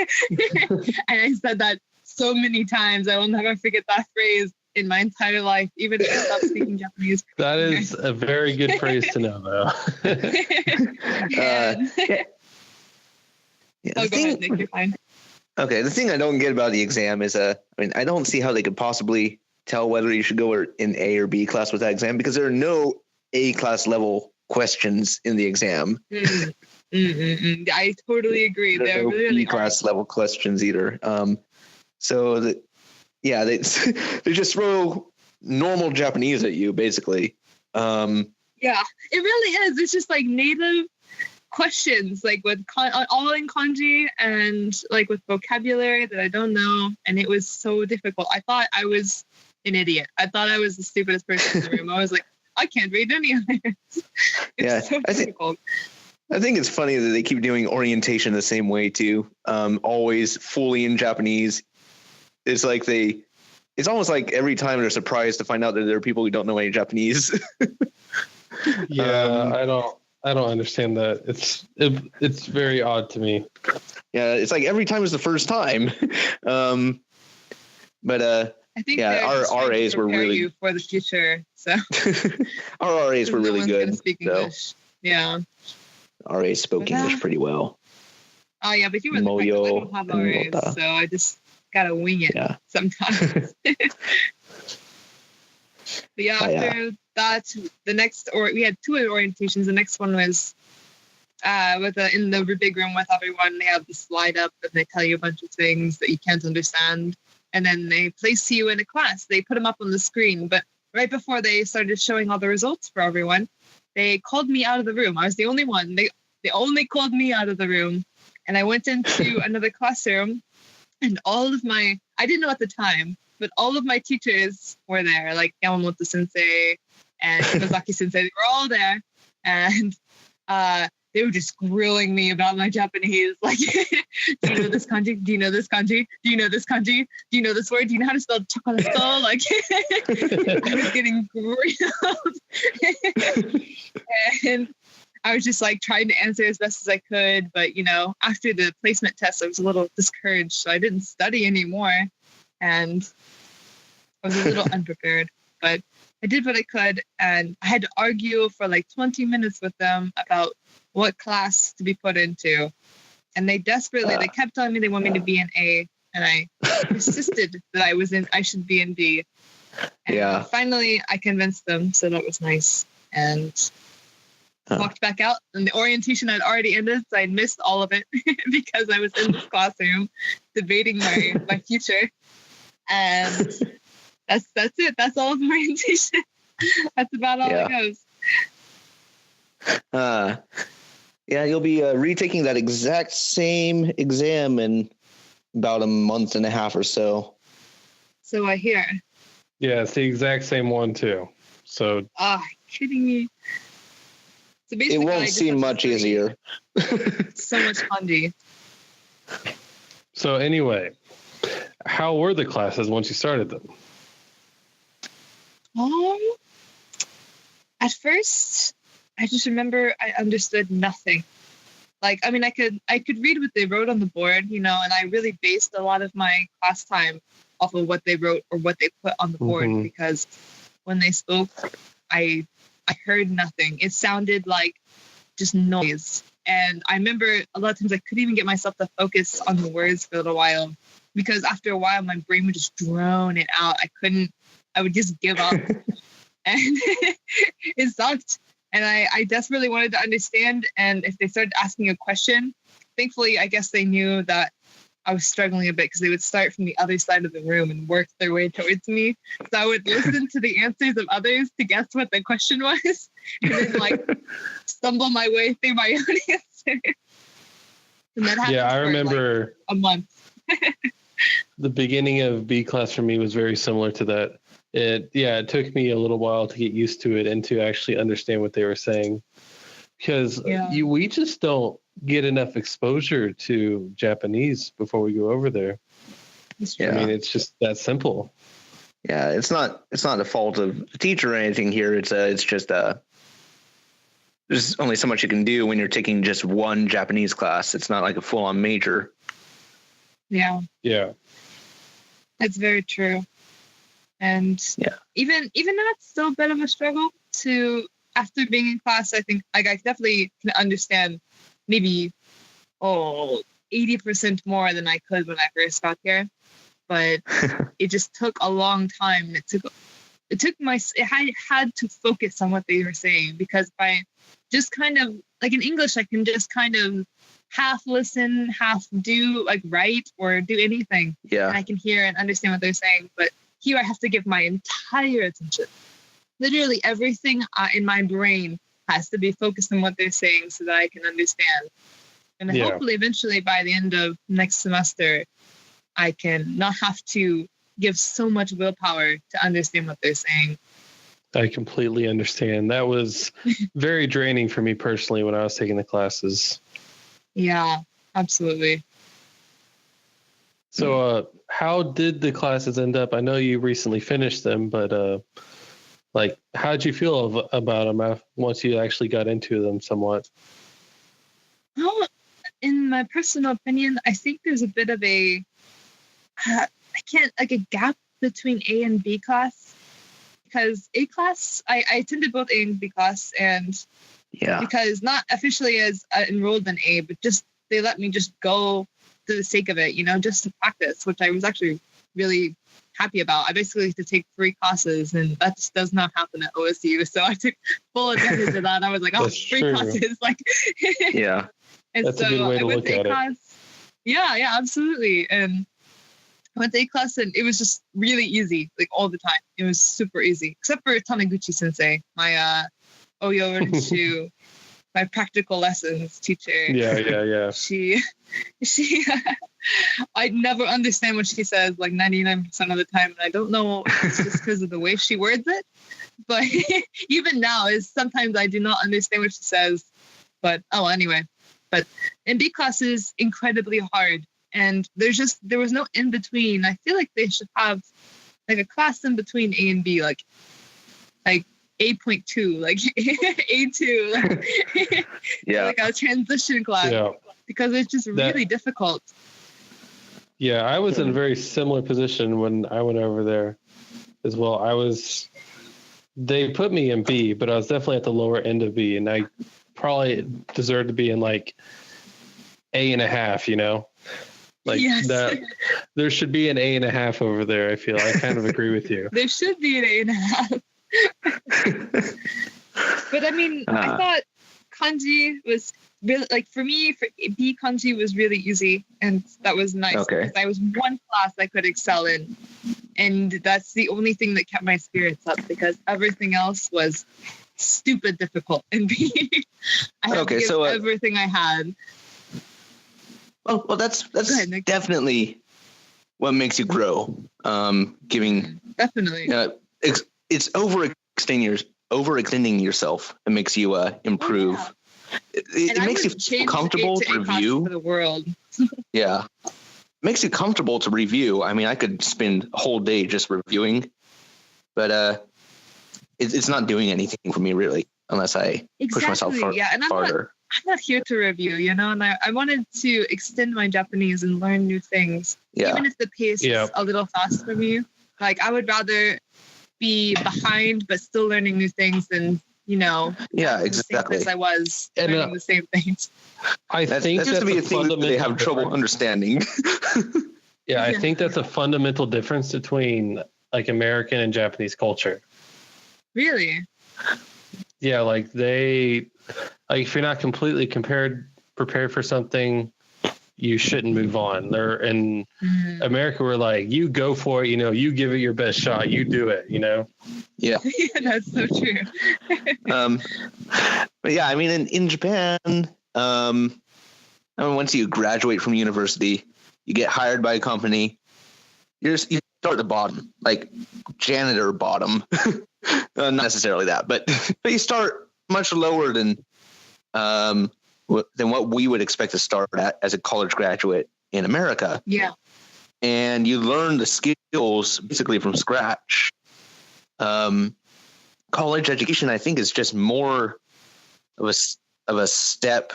And I said that so many times. I will never forget that phrase in my entire life, even if I stopped speaking Japanese. That is a very good phrase to know, though. Go ahead, Nick, you're fine. Okay, the thing I don't get about the exam is, I don't see how they could possibly tell whether you should go in A or B class with that exam, because there are no A class level questions in the exam. I totally agree. There are no B class level questions either. They just throw normal Japanese at you, basically. Yeah, it really is. It's just like native questions, like with all in kanji and like with vocabulary that I don't know, and it was so difficult. I thought I was an idiot. I thought I was the stupidest person in the room. I was like, I can't read any of this. It's so difficult. I think it's funny that they keep doing orientation the same way too. Always fully in Japanese. It's like it's almost like every time they're surprised to find out that there are people who don't know any Japanese. Yeah, I don't understand that. It's very odd to me. Yeah, it's like every time is the first time. But I think our RAs were really you for the future. So our RAs were really good. Speak English. Yeah, RAs spoke English pretty well. Oh yeah, but you were I don't have RAs, so I just gotta wing it sometimes. But after that, the next, we had 2 orientations. The next one was in the big room with everyone. They have the slide up and they tell you a bunch of things that you can't understand, and then they place you in a class. They put them up on the screen, but right before they started showing all the results for everyone, they called me out of the room. I was the only one. They only called me out of the room, and I went into another classroom, and I didn't know at the time, but all of my teachers were there, like Yamamoto sensei and Nozaki sensei. They were all there, and they were just grilling me about my Japanese. Like, do you know this kanji? Do you know this kanji? Do you know this kanji? Do you know this word? Do you know how to spell chocolate? Like, I was getting grilled. And I was just like trying to answer as best as I could. But, you know, after the placement test, I was a little discouraged. So I didn't study anymore. And I was a little unprepared. But I did what I could. And I had to argue for like 20 minutes with them about what class to be put into. And they desperately, they kept telling me they want me to be in A. And I persisted that I should be in B. And finally, I convinced them. So that was nice. And walked back out, and the orientation had already ended, so I missed all of it because I was in this classroom debating my future. And that's it. That's all of orientation. That's about all it goes. You'll be retaking that exact same exam in about a month and a half or so. So I hear. Yeah, it's the exact same one too. So. Kidding me. So it won't seem much easier. So much handy. So anyway, how were the classes once you started them? At first, I just remember I understood nothing. Like, I mean, I could read what they wrote on the board, you know, and I really based a lot of my class time off of what they wrote or what they put on the board, because when they spoke, I heard nothing. It sounded like just noise. And I remember a lot of times I couldn't even get myself to focus on the words for a little while, because after a while my brain would just drone it out. I would just give up. And it sucked. And I desperately wanted to understand. And if they started asking a question, thankfully, I guess they knew that I was struggling a bit, because they would start from the other side of the room and work their way towards me. So I would listen to the answers of others to guess what the question was, and then like stumble my way through my own answer. And that happened I remember like a month. The beginning of B class for me was very similar to that. It took me a little while to get used to it and to actually understand what they were saying, because we just don't get enough exposure to Japanese before we go over there. I mean, it's just that simple. Yeah, it's not the fault of the teacher or anything here. It's just there's only so much you can do when you're taking just one Japanese class. It's not like a full-on major. Yeah. It's very true. And even that's still a bit of a struggle to, after being in class, I think like I definitely can understand maybe 80% more than I could when I first got here. But it just took a long time. I had to focus on what they were saying, because by just kind of like in English, I can just kind of half listen, half do like write or do anything. Yeah. And I can hear and understand what they're saying. But here I have to give my entire attention. Literally everything in my brain has to be focused on what they're saying so that I can understand. And hopefully eventually by the end of next semester, I can not have to give so much willpower to understand what they're saying. I completely understand. That was very draining for me personally when I was taking the classes. Yeah, absolutely. So how did the classes end up? I know you recently finished them, but like, how'd you feel about them once you actually got into them somewhat? Well, in my personal opinion, I think there's a bit of a gap between A and B class, because A class, I attended both A and B class, and because not officially as enrolled in A, but just they let me just go for the sake of it, you know, just to practice, which I was actually really happy about. I basically had to take 3 classes, and that just does not happen at OSU. So I took full advantage of that. I was like, oh, 3 classes, like yeah. And that's so a good way to I went look to at class. it. Yeah, absolutely. And I went to A class, and it was just really easy, like all the time. It was super easy, except for Taniguchi sensei, my Oyo Renshu, my practical lessons teacher. Yeah. She I never understand what she says, like 99% of the time. And I don't know if it's just because of the way she words it. But even now, sometimes I do not understand what she says. But, anyway. But in B class is incredibly hard. And there was no in between. I feel like they should have like a class in between A and B. Like A.2, like A2, like, Yeah. like a transition class, because it's just really difficult. Yeah, I was in a very similar position when I went over there as well. They put me in B, but I was definitely at the lower end of B, and I probably deserved to be in like A.5, you know? Like that, there should be an A.5 over there. I feel I kind of agree with you. There should be an A.5. But I mean, I thought kanji was really, like, for me, for B kanji was really easy, and that was nice. Okay. Because I was one class I could excel in, and that's the only thing that kept my spirits up, because everything else was stupid difficult in B. I had to give everything I had. Well, that's definitely what makes you grow. Definitely. It's overextending yourself. It makes you improve. Yeah. It makes you feel comfortable to review. For the world. Yeah. It makes you comfortable to review. I mean, I could spend a whole day just reviewing, but it's not doing anything for me really, unless I push myself farther. I'm not here to review, you know, and I wanted to extend my Japanese and learn new things. Yeah. Even if the pace is a little fast for me. Like, I would rather be behind but still learning new things than, you know, exactly. As I was learning the same things. I think that's to be a thing that they have trouble understanding. I think that's a fundamental difference between like American and Japanese culture. Really? Yeah, like if you're not completely prepared for something, you shouldn't move on. They're in America, we're like, you go for it, you know, you give it your best shot, you do it, you know? Yeah. Yeah, that's so true. But yeah, I mean, in Japan, I mean, once you graduate from university, you get hired by a company, you start at the bottom, like janitor bottom. Not necessarily that, but you start much lower than what we would expect to start at as a college graduate in America. Yeah. And you learn the skills basically from scratch. College education, I think, is just more of a step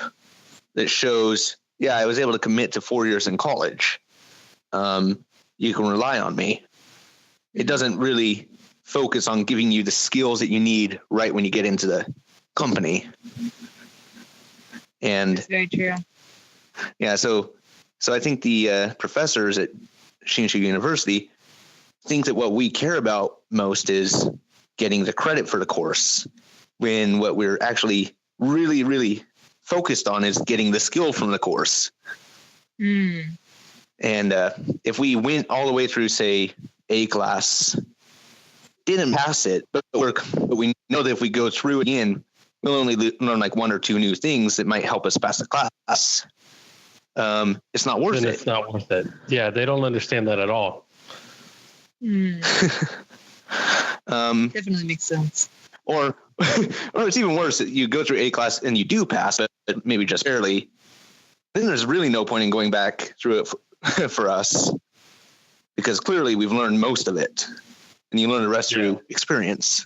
that shows, I was able to commit to 4 years in college. You can rely on me. It doesn't really focus on giving you the skills that you need right when you get into the company. And that's very true. Yeah, so I think the professors at Shinshu University think that what we care about most is getting the credit for the course, when what we're actually really, really focused on is getting the skill from the course. And if we went all the way through, say, A class, didn't pass it, but we know that if we go through again, we'll only learn like one or two new things that might help us pass the class. It's not worth it. It's not worth it. Yeah, they don't understand that at all. Definitely makes sense. Or it's even worse. You go through A class and you do pass it, but maybe just barely. Then there's really no point in going back through it for us, because clearly we've learned most of it, and you learn the rest through experience.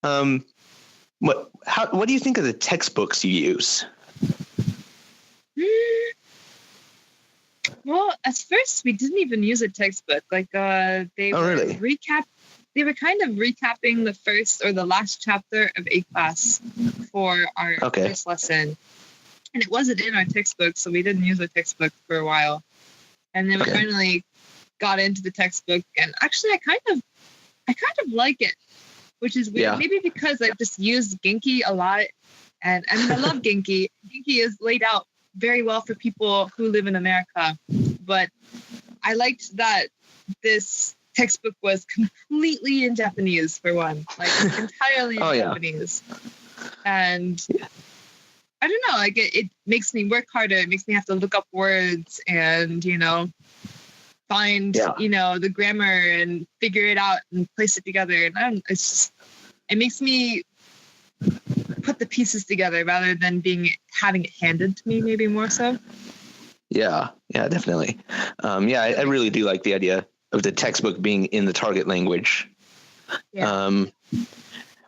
What do you think of the textbooks you use? Well, at first we didn't even use a textbook. Like they were They were kind of recapping the first or the last chapter of A class for our first lesson, and it wasn't in our textbook, so we didn't use a textbook for a while. And then we finally got into the textbook, and actually I kind of like it, which is weird. Maybe because I've just used Genki a lot, and I mean, I love Genki. Genki is laid out very well for people who live in America, but I liked that this textbook was completely in Japanese, for one, like entirely in Japanese. And I don't know, like it makes me work harder. It makes me have to look up words and, find, the grammar and figure it out and place it together. And it makes me put the pieces together rather than having it handed to me, maybe more so. Yeah, definitely. I really do like the idea of the textbook being in the target language.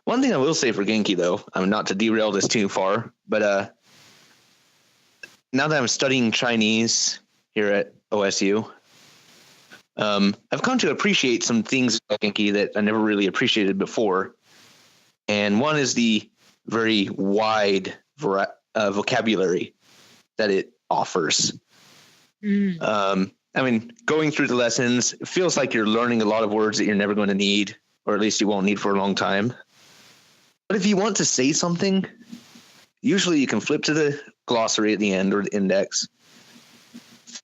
One thing I will say for Genki, though, I'm not to derail this too far, but now that I'm studying Chinese here at OSU, I've come to appreciate some things about Genki that I never really appreciated before. And one is the very wide vocabulary that it offers. I mean, going through the lessons, it feels like you're learning a lot of words that you're never going to need, or at least you won't need for a long time. But if you want to say something, usually you can flip to the glossary at the end or the index,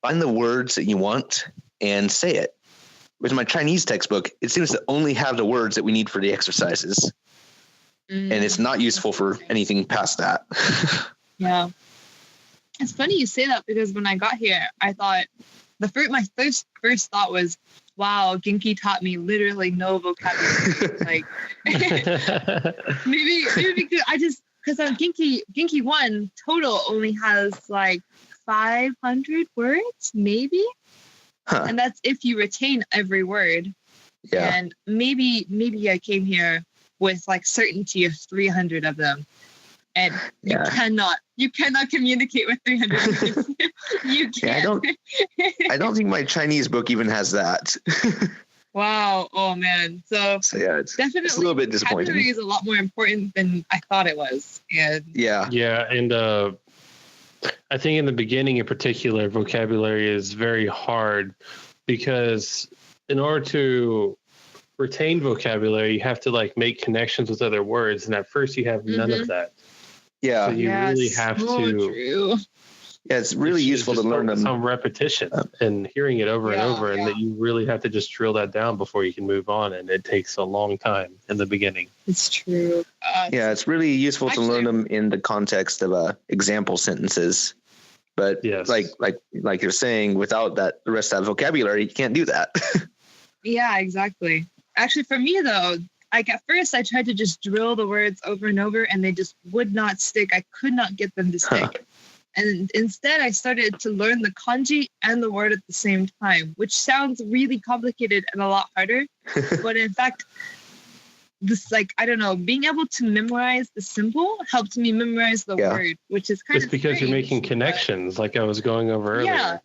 find the words that you want, and say it. With my Chinese textbook, it seems to only have the words that we need for the exercises. And it's not useful for anything past that. Yeah. It's funny you say that because when I got here, I thought my first thought was, wow, Genki taught me literally no vocabulary. Like maybe because on Genki 1 total only has like 500 words, maybe. Huh. And that's if you retain every word. Yeah. And maybe I came here with like certainty of 300 of them. And you cannot communicate with 300 words. You can't. Yeah, I don't think my Chinese book even has that. Wow. Oh man. So yeah, it's a little bit disappointing. Vocabulary is a lot more important than I thought it was. And yeah, and I think in the beginning in particular, vocabulary is very hard because in order to retain vocabulary, you have to like make connections with other words, and at first you have none of that. Yeah, so you really have to. True. Yeah, it's really useful to learn them. Some repetition and hearing it over and over, and that you really have to just drill that down before you can move on, and it takes a long time in the beginning. It's true. It's really useful to learn them in the context of example sentences. But yes. like you're saying, without that, the rest of that vocabulary, you can't do that. Yeah, exactly. Actually, for me though, like at first I tried to just drill the words over and over, and they just would not stick. I could not get them to stick. And instead, I started to learn the kanji and the word at the same time, which sounds really complicated and a lot harder. But in fact, this, being able to memorize the symbol helped me memorize the word, which is kind of just because strange, you're making connections, like I was going over earlier.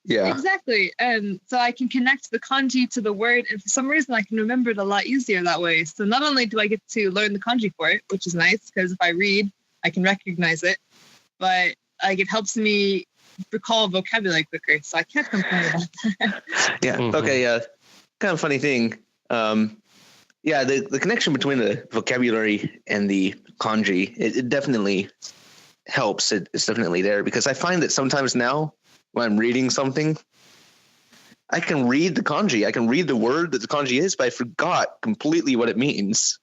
Yeah, exactly. And so I can connect the kanji to the word, and for some reason, I can remember it a lot easier that way. So not only do I get to learn the kanji for it, which is nice because if I read, I can recognize it, but it helps me recall vocabulary quicker, so I can't complain about that. Yeah. Mm-hmm. Okay. Kind of funny thing. The connection between the vocabulary and the kanji, it definitely helps. It's definitely there because I find that sometimes now when I'm reading something, I can read the kanji. I can read the word that the kanji is, but I forgot completely what it means.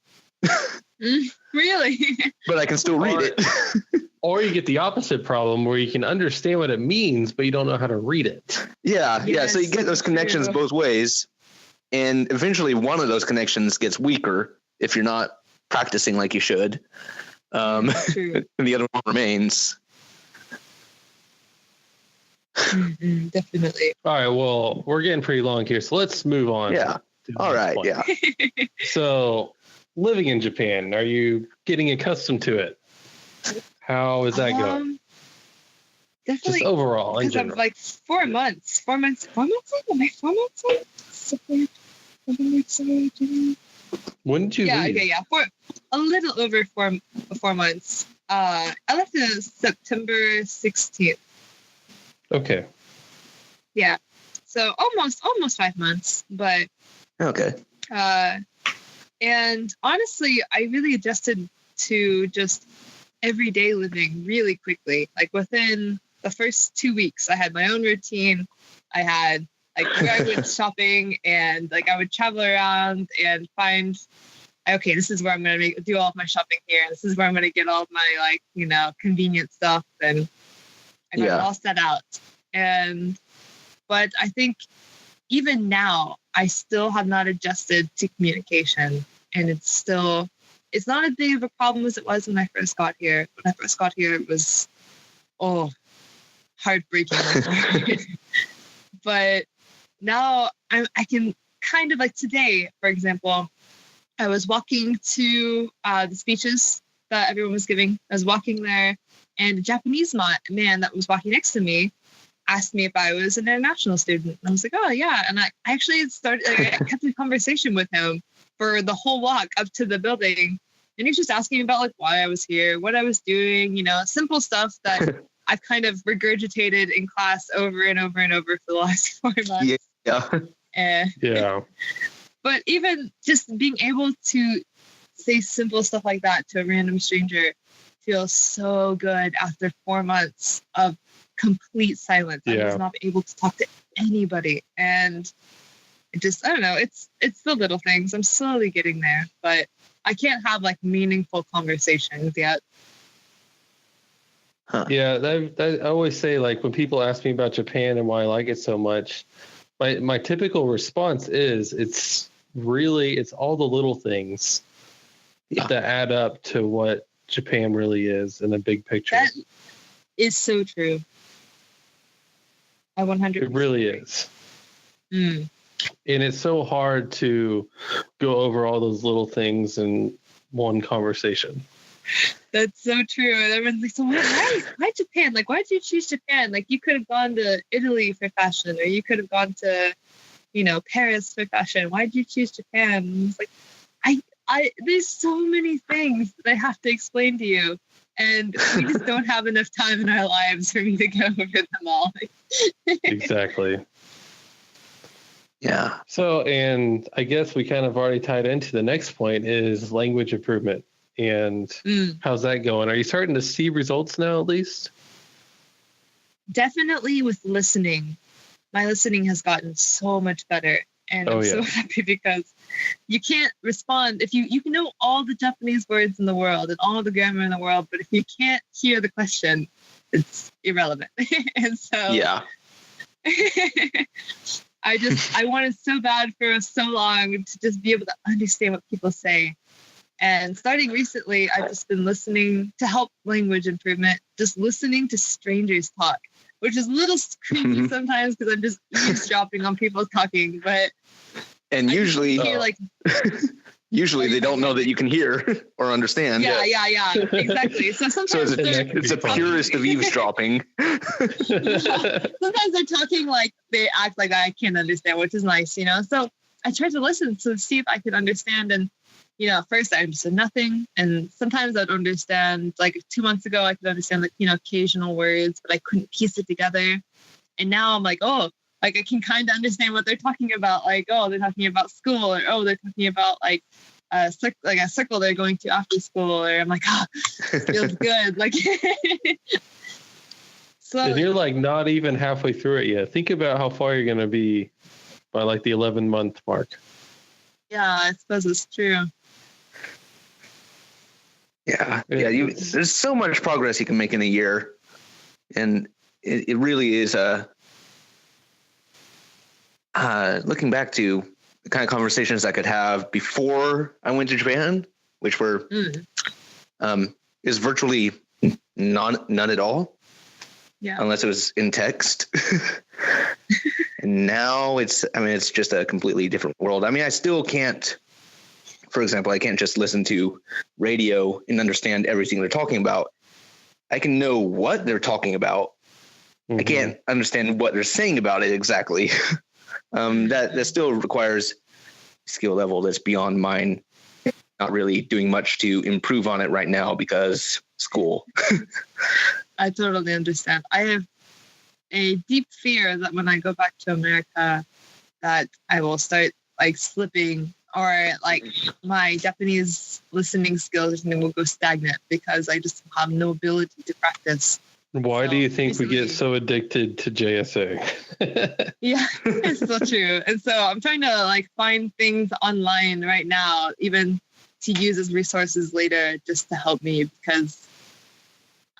Really? But I can still read it. Or you get the opposite problem where you can understand what it means, but you don't know how to read it. Yeah. So you get those connections both ways. And eventually one of those connections gets weaker if you're not practicing like you should. And the other one remains. Definitely. All right. Well, we're getting pretty long here, so let's move on. Yeah. All right. Point. Yeah. So living in Japan, are you getting accustomed to it? How is that going? Definitely. Just overall, in general. Because I'm like 4 months. 4 months. 4 months in? Am I 4 months in? September, November, December, January. When did you leave? Okay, yeah. A little over 4 months. I left on September 16th. Okay. Yeah. So almost 5 months, but okay. And honestly, I really adjusted to just everyday living really quickly. Like within the first 2 weeks, I had my own routine. I had where I went shopping, and I would travel around and find, okay, this is where I'm going to do all of my shopping here. This is where I'm going to get all of my convenient stuff, and I got it all set out. But I think even now, I still have not adjusted to communication, and it's not as big of a problem as it was when I first got here. When I first got here, it was, heartbreaking. But now I can kind of today, for example, I was walking to the speeches that everyone was giving. I was walking there, and a Japanese man that was walking next to me asked me if I was an international student. And I was like, oh, yeah. And I actually I kept a conversation with him for the whole walk up to the building. And he was just asking me about like why I was here, what I was doing, simple stuff that I've kind of regurgitated in class over and over and over for the last 4 months. Yeah. But even just being able to say simple stuff like that to a random stranger feels so good after 4 months of complete silence. I was not able to talk to anybody. And I don't know, it's the little things. I'm slowly getting there, but I can't have like meaningful conversations yet. Huh. Yeah, I always say, like, when people ask me about Japan and why I like it so much, my typical response is it's all the little things that add up to what Japan really is in the big picture. That is so true. I 100%. It really is. Mm. And it's so hard to go over all those little things in one conversation. That's so true. And everyone's like, so why Japan? Like, why did you choose Japan? Like, you could have gone to Italy for fashion, or you could have gone to, Paris for fashion. Why did you choose Japan? And it's like, there's so many things that I have to explain to you. And we just don't have enough time in our lives for me to go over them all. Exactly. Yeah. So, and I guess we kind of already tied into the next point is language improvement. And how's that going? Are you starting to see results now, at least? Definitely with listening. My listening has gotten so much better. And I'm so happy because you can't respond if you can know all the Japanese words in the world and all the grammar in the world, but if you can't hear the question, it's irrelevant. And so I wanted so bad for so long to just be able to understand what people say. And starting recently, I've just been listening to help language improvement, just listening to strangers talk, which is a little creepy sometimes because I'm just eavesdropping on people talking. And usually they don't know that you can hear or understand. Yeah, exactly. So sometimes it's a purist of eavesdropping. Sometimes they're talking like they act like I can't understand, which is nice, So I tried to listen to see if I could understand. And first I understood nothing. And sometimes I'd understand, like 2 months ago, I could understand occasional words, but I couldn't piece it together. And now I'm like, I can kind of understand what they're talking about. Like, they're talking about school, or, they're talking about a circle they're going to after school. Or I'm like, it feels good. Like, so. And you're like not even halfway through it yet. Think about how far you're going to be by like the 11-month mark. Yeah, I suppose it's true. Yeah. There's so much progress you can make in a year, and it really is looking back to the kind of conversations I could have before I went to Japan, which were is virtually none at all, unless it was in text. And now it's just a completely different world. I mean, I still can't. For example, I can't just listen to radio and understand everything they're talking about. I can know what they're talking about. I can't understand what they're saying about it exactly. That still requires skill level that's beyond mine. Not really doing much to improve on it right now because school. I totally understand. I have a deep fear that when I go back to America, that I will start slipping, or my Japanese listening skills or something will go stagnant because I just have no ability to practice. Why do you think we get so addicted to JSA? Yeah, it's so true. And so I'm trying to find things online right now, even to use as resources later, just to help me, because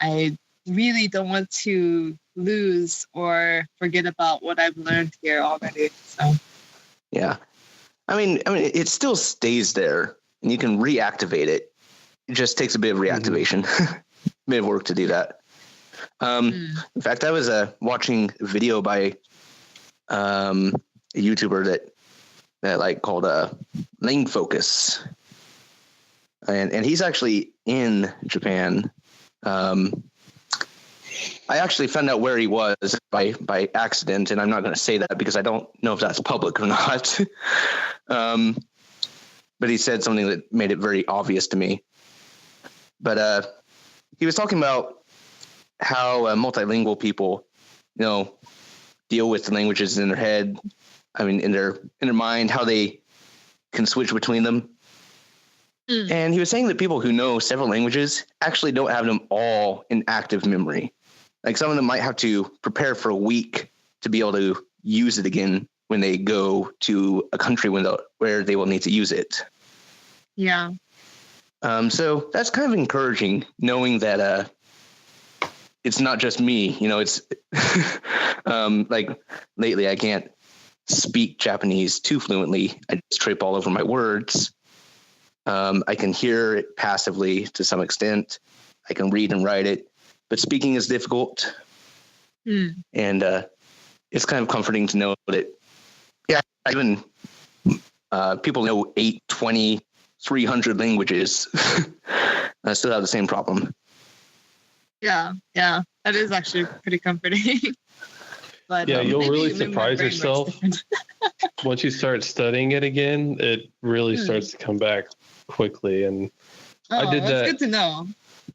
I really don't want to lose or forget about what I've learned here already. So yeah. I mean, it still stays there, and you can reactivate it. It just takes a bit of reactivation, a bit of work to do that. In fact, I was watching a video by a YouTuber that called Lane Focus, and he's actually in Japan. I actually found out where he was by accident, and I'm not going to say that because I don't know if that's public or not. But he said something that made it very obvious to me. But he was talking about how multilingual people, deal with the languages in their head. I mean, in their mind, how they can switch between them. And he was saying that people who know several languages actually don't have them all in active memory. Like some of them might have to prepare for a week to be able to use it again when they go to a country where they will need to use it. Yeah. So that's kind of encouraging, knowing that it's not just me. It's like lately I can't speak Japanese too fluently. I just trip all over my words. I can hear it passively to some extent. I can read and write it, but speaking is difficult. And it's kind of comforting to know that, even people know 8, 20, 300 languages. I still have the same problem. Yeah, that is actually pretty comforting. But yeah, you'll really surprise yourself once you start studying it again. It really starts to come back quickly, and I did that. Good to know.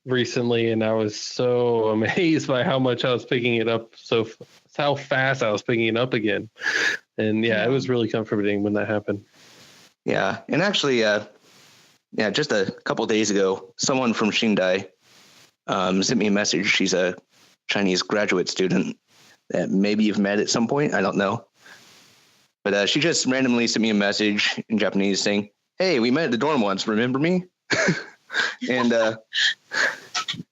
Recently, and I was so amazed by how much I was picking it up, how fast I was picking it up again. And it was really comforting when that happened. Yeah, and actually, just a couple of days ago, someone from Shindai sent me a message. She's a Chinese graduate student that maybe you've met at some point. I don't know. But she just randomly sent me a message in Japanese saying, "Hey, we met at the dorm once. Remember me?" And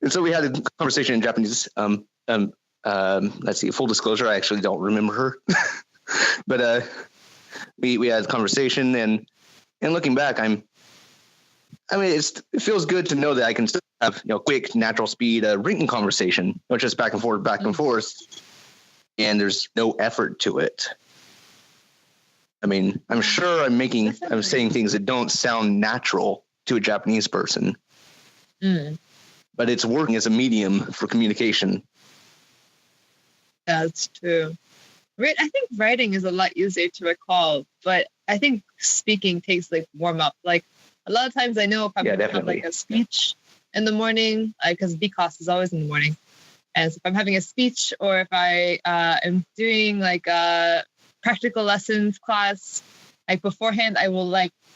so we had a conversation in Japanese. Let's see. Full disclosure, I actually don't remember her. But we had a conversation, and looking back, it feels good to know that I can still have quick, natural speed written conversation, not just back and forth, and there's no effort to it. I mean, I'm sure I'm saying things that don't sound natural to a Japanese person, but it's working as a medium for communication. Yeah, that's true. I think writing is a lot easier to recall, but I think speaking takes warm up. Like a lot of times I know if I'm going to have a speech in the morning, because BCOS is always in the morning. And so if I'm having a speech or if I am doing a practical lessons class, beforehand, I will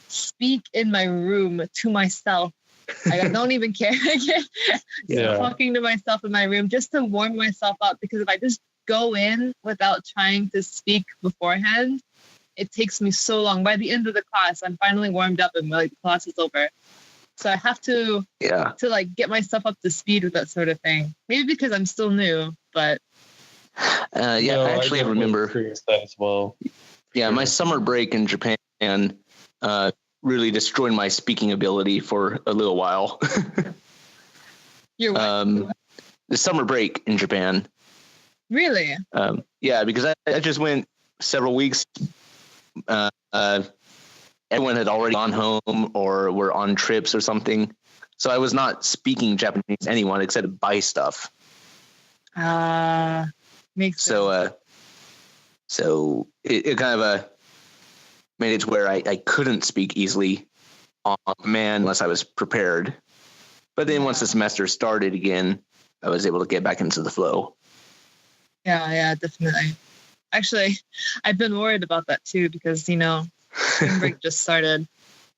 speak in my room to myself. I don't even care. Talking to myself in my room just to warm myself up, because if I just go in without trying to speak beforehand, it takes me so long. By the end of the class, I'm finally warmed up and the class is over. So I have to get myself up to speed with that sort of thing. Maybe because I'm still new, but I actually remember that as well. Yeah, my summer break in Japan really destroyed my speaking ability for a little while. The summer break in Japan. Really? Because I just went several weeks. Everyone had already gone home or were on trips or something. So I was not speaking Japanese to anyone except to buy stuff. Makes sense. So it kind of made it to where I couldn't speak easily on command unless I was prepared. But then once the semester started again, I was able to get back into the flow. Yeah, definitely. Actually, I've been worried about that too, because, spring break just started.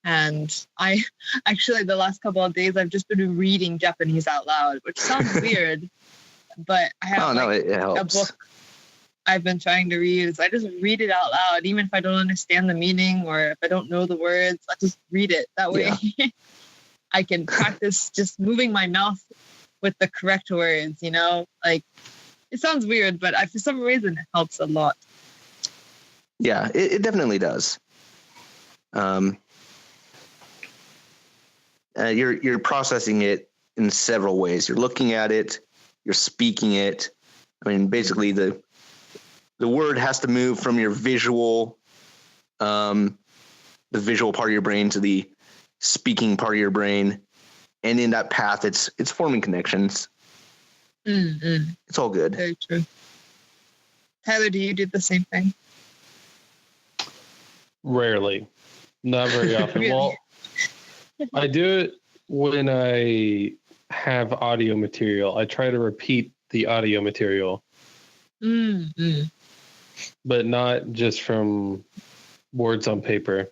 And I actually, the last couple of days, I've just been reading Japanese out loud, which sounds weird, but I have it helps. A book I've been trying to read. So I just read it out loud, even if I don't understand the meaning or if I don't know the words, I just read it. That way I can practice just moving my mouth with the correct words, It sounds weird, but for some reason it helps a lot. Yeah, it definitely does. You're processing it in several ways. You're looking at it, you're speaking it. I mean, basically the word has to move from your visual, the visual part of your brain to the speaking part of your brain. And in that path, it's forming connections. It's all good. Very true. Tyler, do you do the same thing? Rarely. Not very often. Really? Well, I do it when I have audio material. I try to repeat the audio material. But not just from words on paper.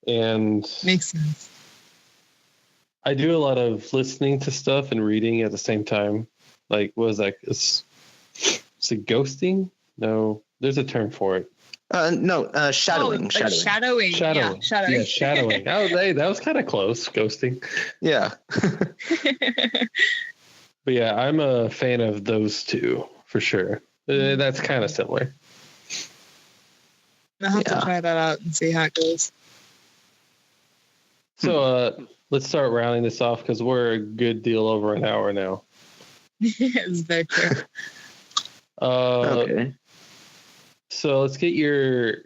And makes sense. I do a lot of listening to stuff and reading at the same time. Like, what is that? Is it ghosting? No, there's a term for it. No, shadowing. Like shadowing. Shadowing. Yeah, shadowing. Yeah, shadowing. That was kind of close, ghosting. Yeah. But yeah, I'm a fan of those two for sure. That's kind of similar. I'll have to try that out and see how it goes. So let's start rounding this off because we're a good deal over an hour now. It's very true. Okay. So let's get your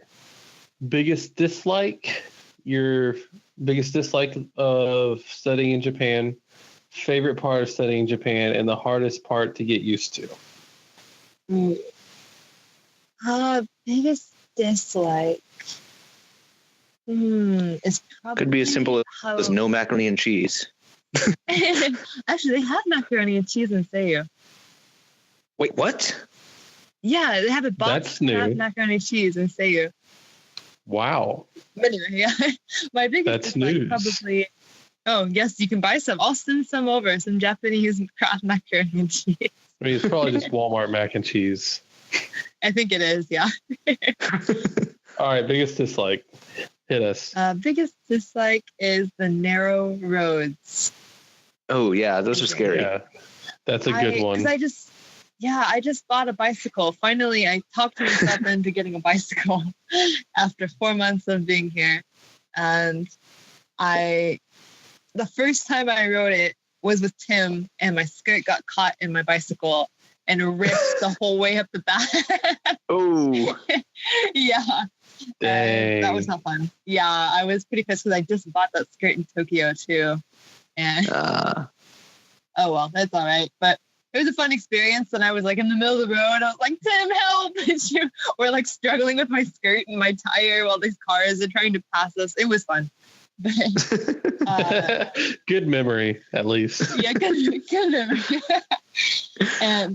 biggest dislike of studying in Japan, favorite part of studying in Japan, and the hardest part to get used to. Biggest dislike. It's probably Could be as simple as no macaroni and cheese. Actually, they have macaroni and cheese in Seiyu. Wait, what? Yeah, they have a box of macaroni and cheese in Seiyu. Wow. Anyway, yeah. My biggest dislike probably. Oh, yes, you can buy some. I'll send some over. Some Japanese craft macaroni and cheese. I mean, it's probably just Walmart mac and cheese. I think it is, yeah. All right, biggest dislike. Hit us. Biggest dislike is the narrow roads. Oh, yeah, those are scary. Yeah, that's a good one. Because I just bought a bicycle. Finally, I talked myself into getting a bicycle after 4 months of being here. And the first time I rode it was with Tim, and my skirt got caught in my bicycle and ripped the whole way up the back. Oh. Yeah. Dang. That was not fun. Yeah, I was pretty pissed because I just bought that skirt in Tokyo too. And oh well, that's all right. But it was a fun experience. And I was like in the middle of the road. I was like, Tim, help. And we're like struggling with my skirt and my tire while these cars are trying to pass us. It was fun. But, good memory, at least. Yeah, good memory.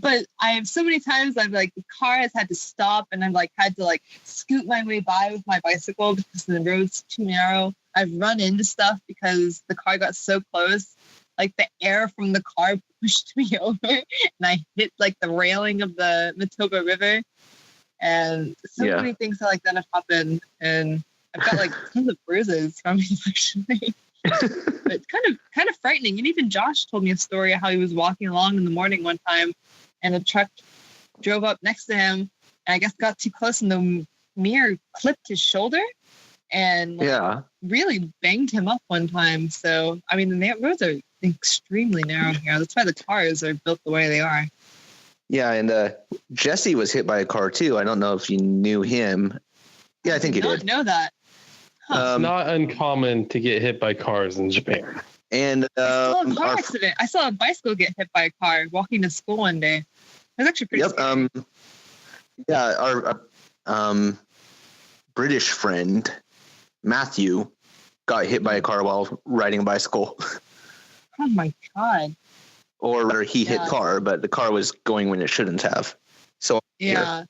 But I have so many times the car has had to stop and I've had to scoot my way by with my bicycle because the road's too narrow. I've run into stuff because the car got so close. The air from the car pushed me over and I hit the railing of the Matoba River. And so many things like that have happened. And I've got tons of bruises from it actually. But it's kind of frightening. And even Josh told me a story of how he was walking along in the morning one time and a truck drove up next to him and I guess got too close and the mirror clipped his shoulder and really banged him up one time. So, I mean, the roads are extremely narrow here. That's why the cars are built the way they are. Yeah, and Jesse was hit by a car too. I don't know if you knew him. Yeah, I think you did. I didn't know that. It's not uncommon to get hit by cars in Japan. And I saw a car accident. I saw a bicycle get hit by a car walking to school one day. It was actually pretty scary. Our British friend Matthew got hit by a car while riding a bicycle. Oh my God. Or rather, he hit car, but the car was going when it shouldn't have. So So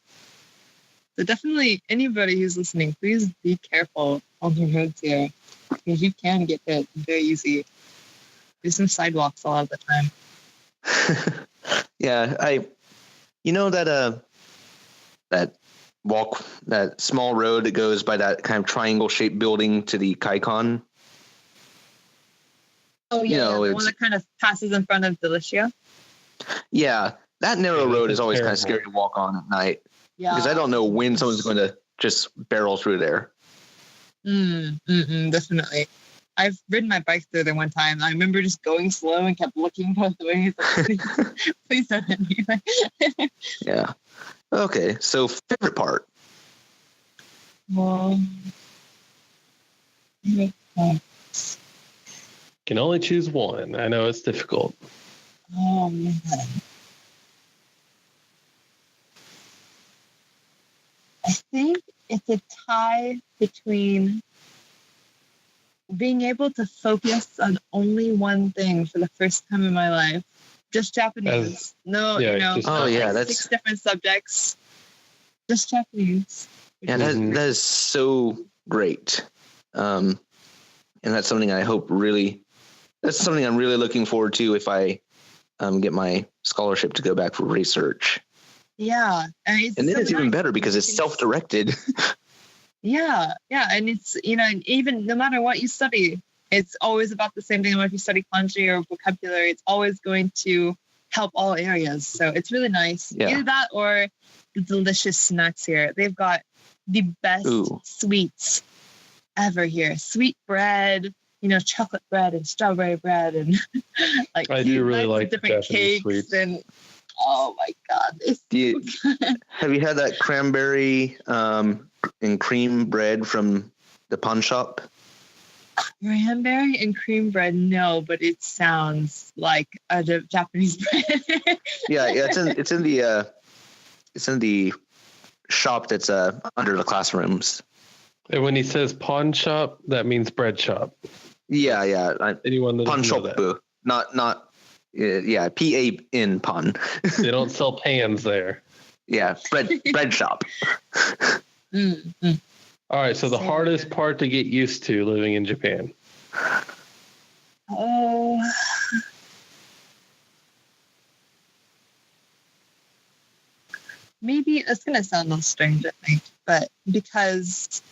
definitely, anybody who's listening, please be careful on the roads here because you can get hit very easy. There's some sidewalks a lot of the time. Yeah, that small road that goes by that kind of triangle-shaped building to the Kaikon. Oh yeah, the one that kind of passes in front of Delicia. Yeah, that narrow road is always kind of scary to walk on at night. Yeah, because I don't know when someone's going to just barrel through there. Definitely. I've ridden my bike through there one time. I remember just going slow and kept looking both ways. Please don't hit me. Yeah. Okay. So favorite part. Well, Can only choose one. I know it's difficult. Oh, man. I think it's a tie between being able to focus on only one thing for the first time in my life. Just Japanese. That's 6 different subjects. Just Japanese. Yeah, that is so great. And that's something I'm really looking forward to if I get my scholarship to go back for research. Yeah. And then it's even better because it's self-directed. Yeah. And it's, even no matter what you study, it's always about the same thing. If you study kanji or vocabulary, it's always going to help all areas. So it's really nice. Yeah. Either that or the delicious snacks here. They've got the best sweets ever here. Sweet bread, chocolate bread and strawberry bread and like I do really like different Japanese cakes sweets. And oh my God. Have you had that cranberry and cream bread from the pawn shop? Cranberry and cream bread, no, but it sounds like a Japanese bread. Yeah, it's in the shop that's under the classrooms. And when he says pawn shop, that means bread shop. Yeah. Anyone that pawn doesn't know shop, that. not PAN pawn. They don't sell pans there. Yeah, bread shop. Mm-hmm. All right, so the hardest part to get used to living in Japan. Oh. Maybe it's going to sound a little strange, I think, but because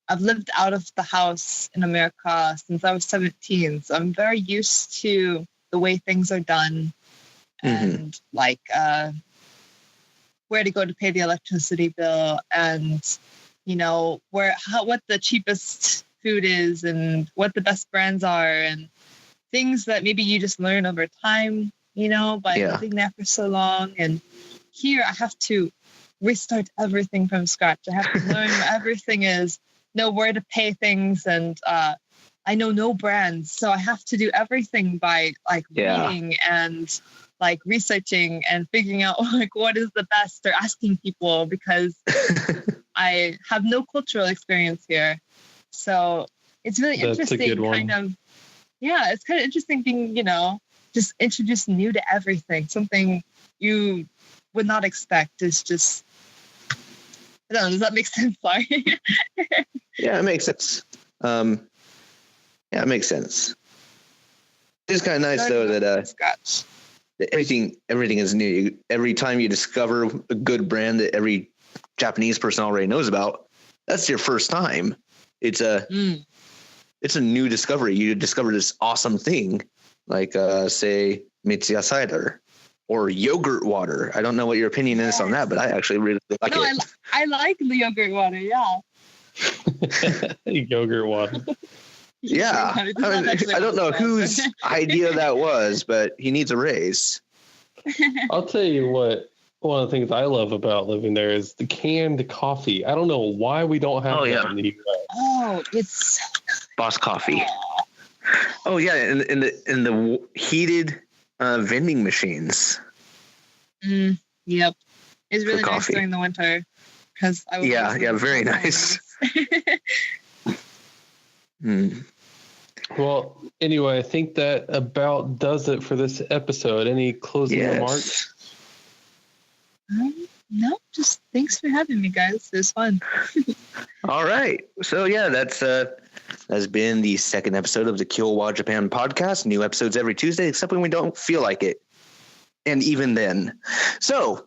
I've lived out of the house in America since I was 17, so I'm very used to the way things are done and like where to go to pay the electricity bill and what the cheapest food is and what the best brands are and things that maybe you just learn over time, by living there for so long. And here I have to restart everything from scratch. I have to learn where everything is, know where to pay things, and I know no brands, so I have to do everything by reading and researching and figuring out what is the best, or asking people because I have no cultural experience here. So it's really interesting. It's kind of interesting being, just introduced new to everything. Something you would not expect is just, I don't know, does that make sense? Sorry. Yeah, it makes sense. It makes sense. It's kind of nice though that everything is new. Every time you discover a good brand that every Japanese person already knows about, that's your first time. It's a new discovery. You discover this awesome thing, like say Mitsuya cider or yogurt water. I don't know what your opinion is on that, but I actually really like it. I like the yogurt water. Yeah. Yogurt water. Yeah. I don't know whose idea that was, but he needs a raise. I'll tell you what, one of the things I love about living there is the canned coffee. I don't know why we don't have that in the U.S. Oh, it's Boss Coffee. Oh yeah, in the heated vending machines. Yep. It's really nice during the winter because I was very nice. Well, anyway, I think that about does it for this episode. Any closing remarks? No, just thanks for having me, guys. It was fun. All right. So that's has been the second episode of the Kyou Japan podcast. New episodes every Tuesday, except when we don't feel like it. And even then. So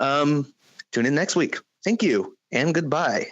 tune in next week. Thank you and goodbye.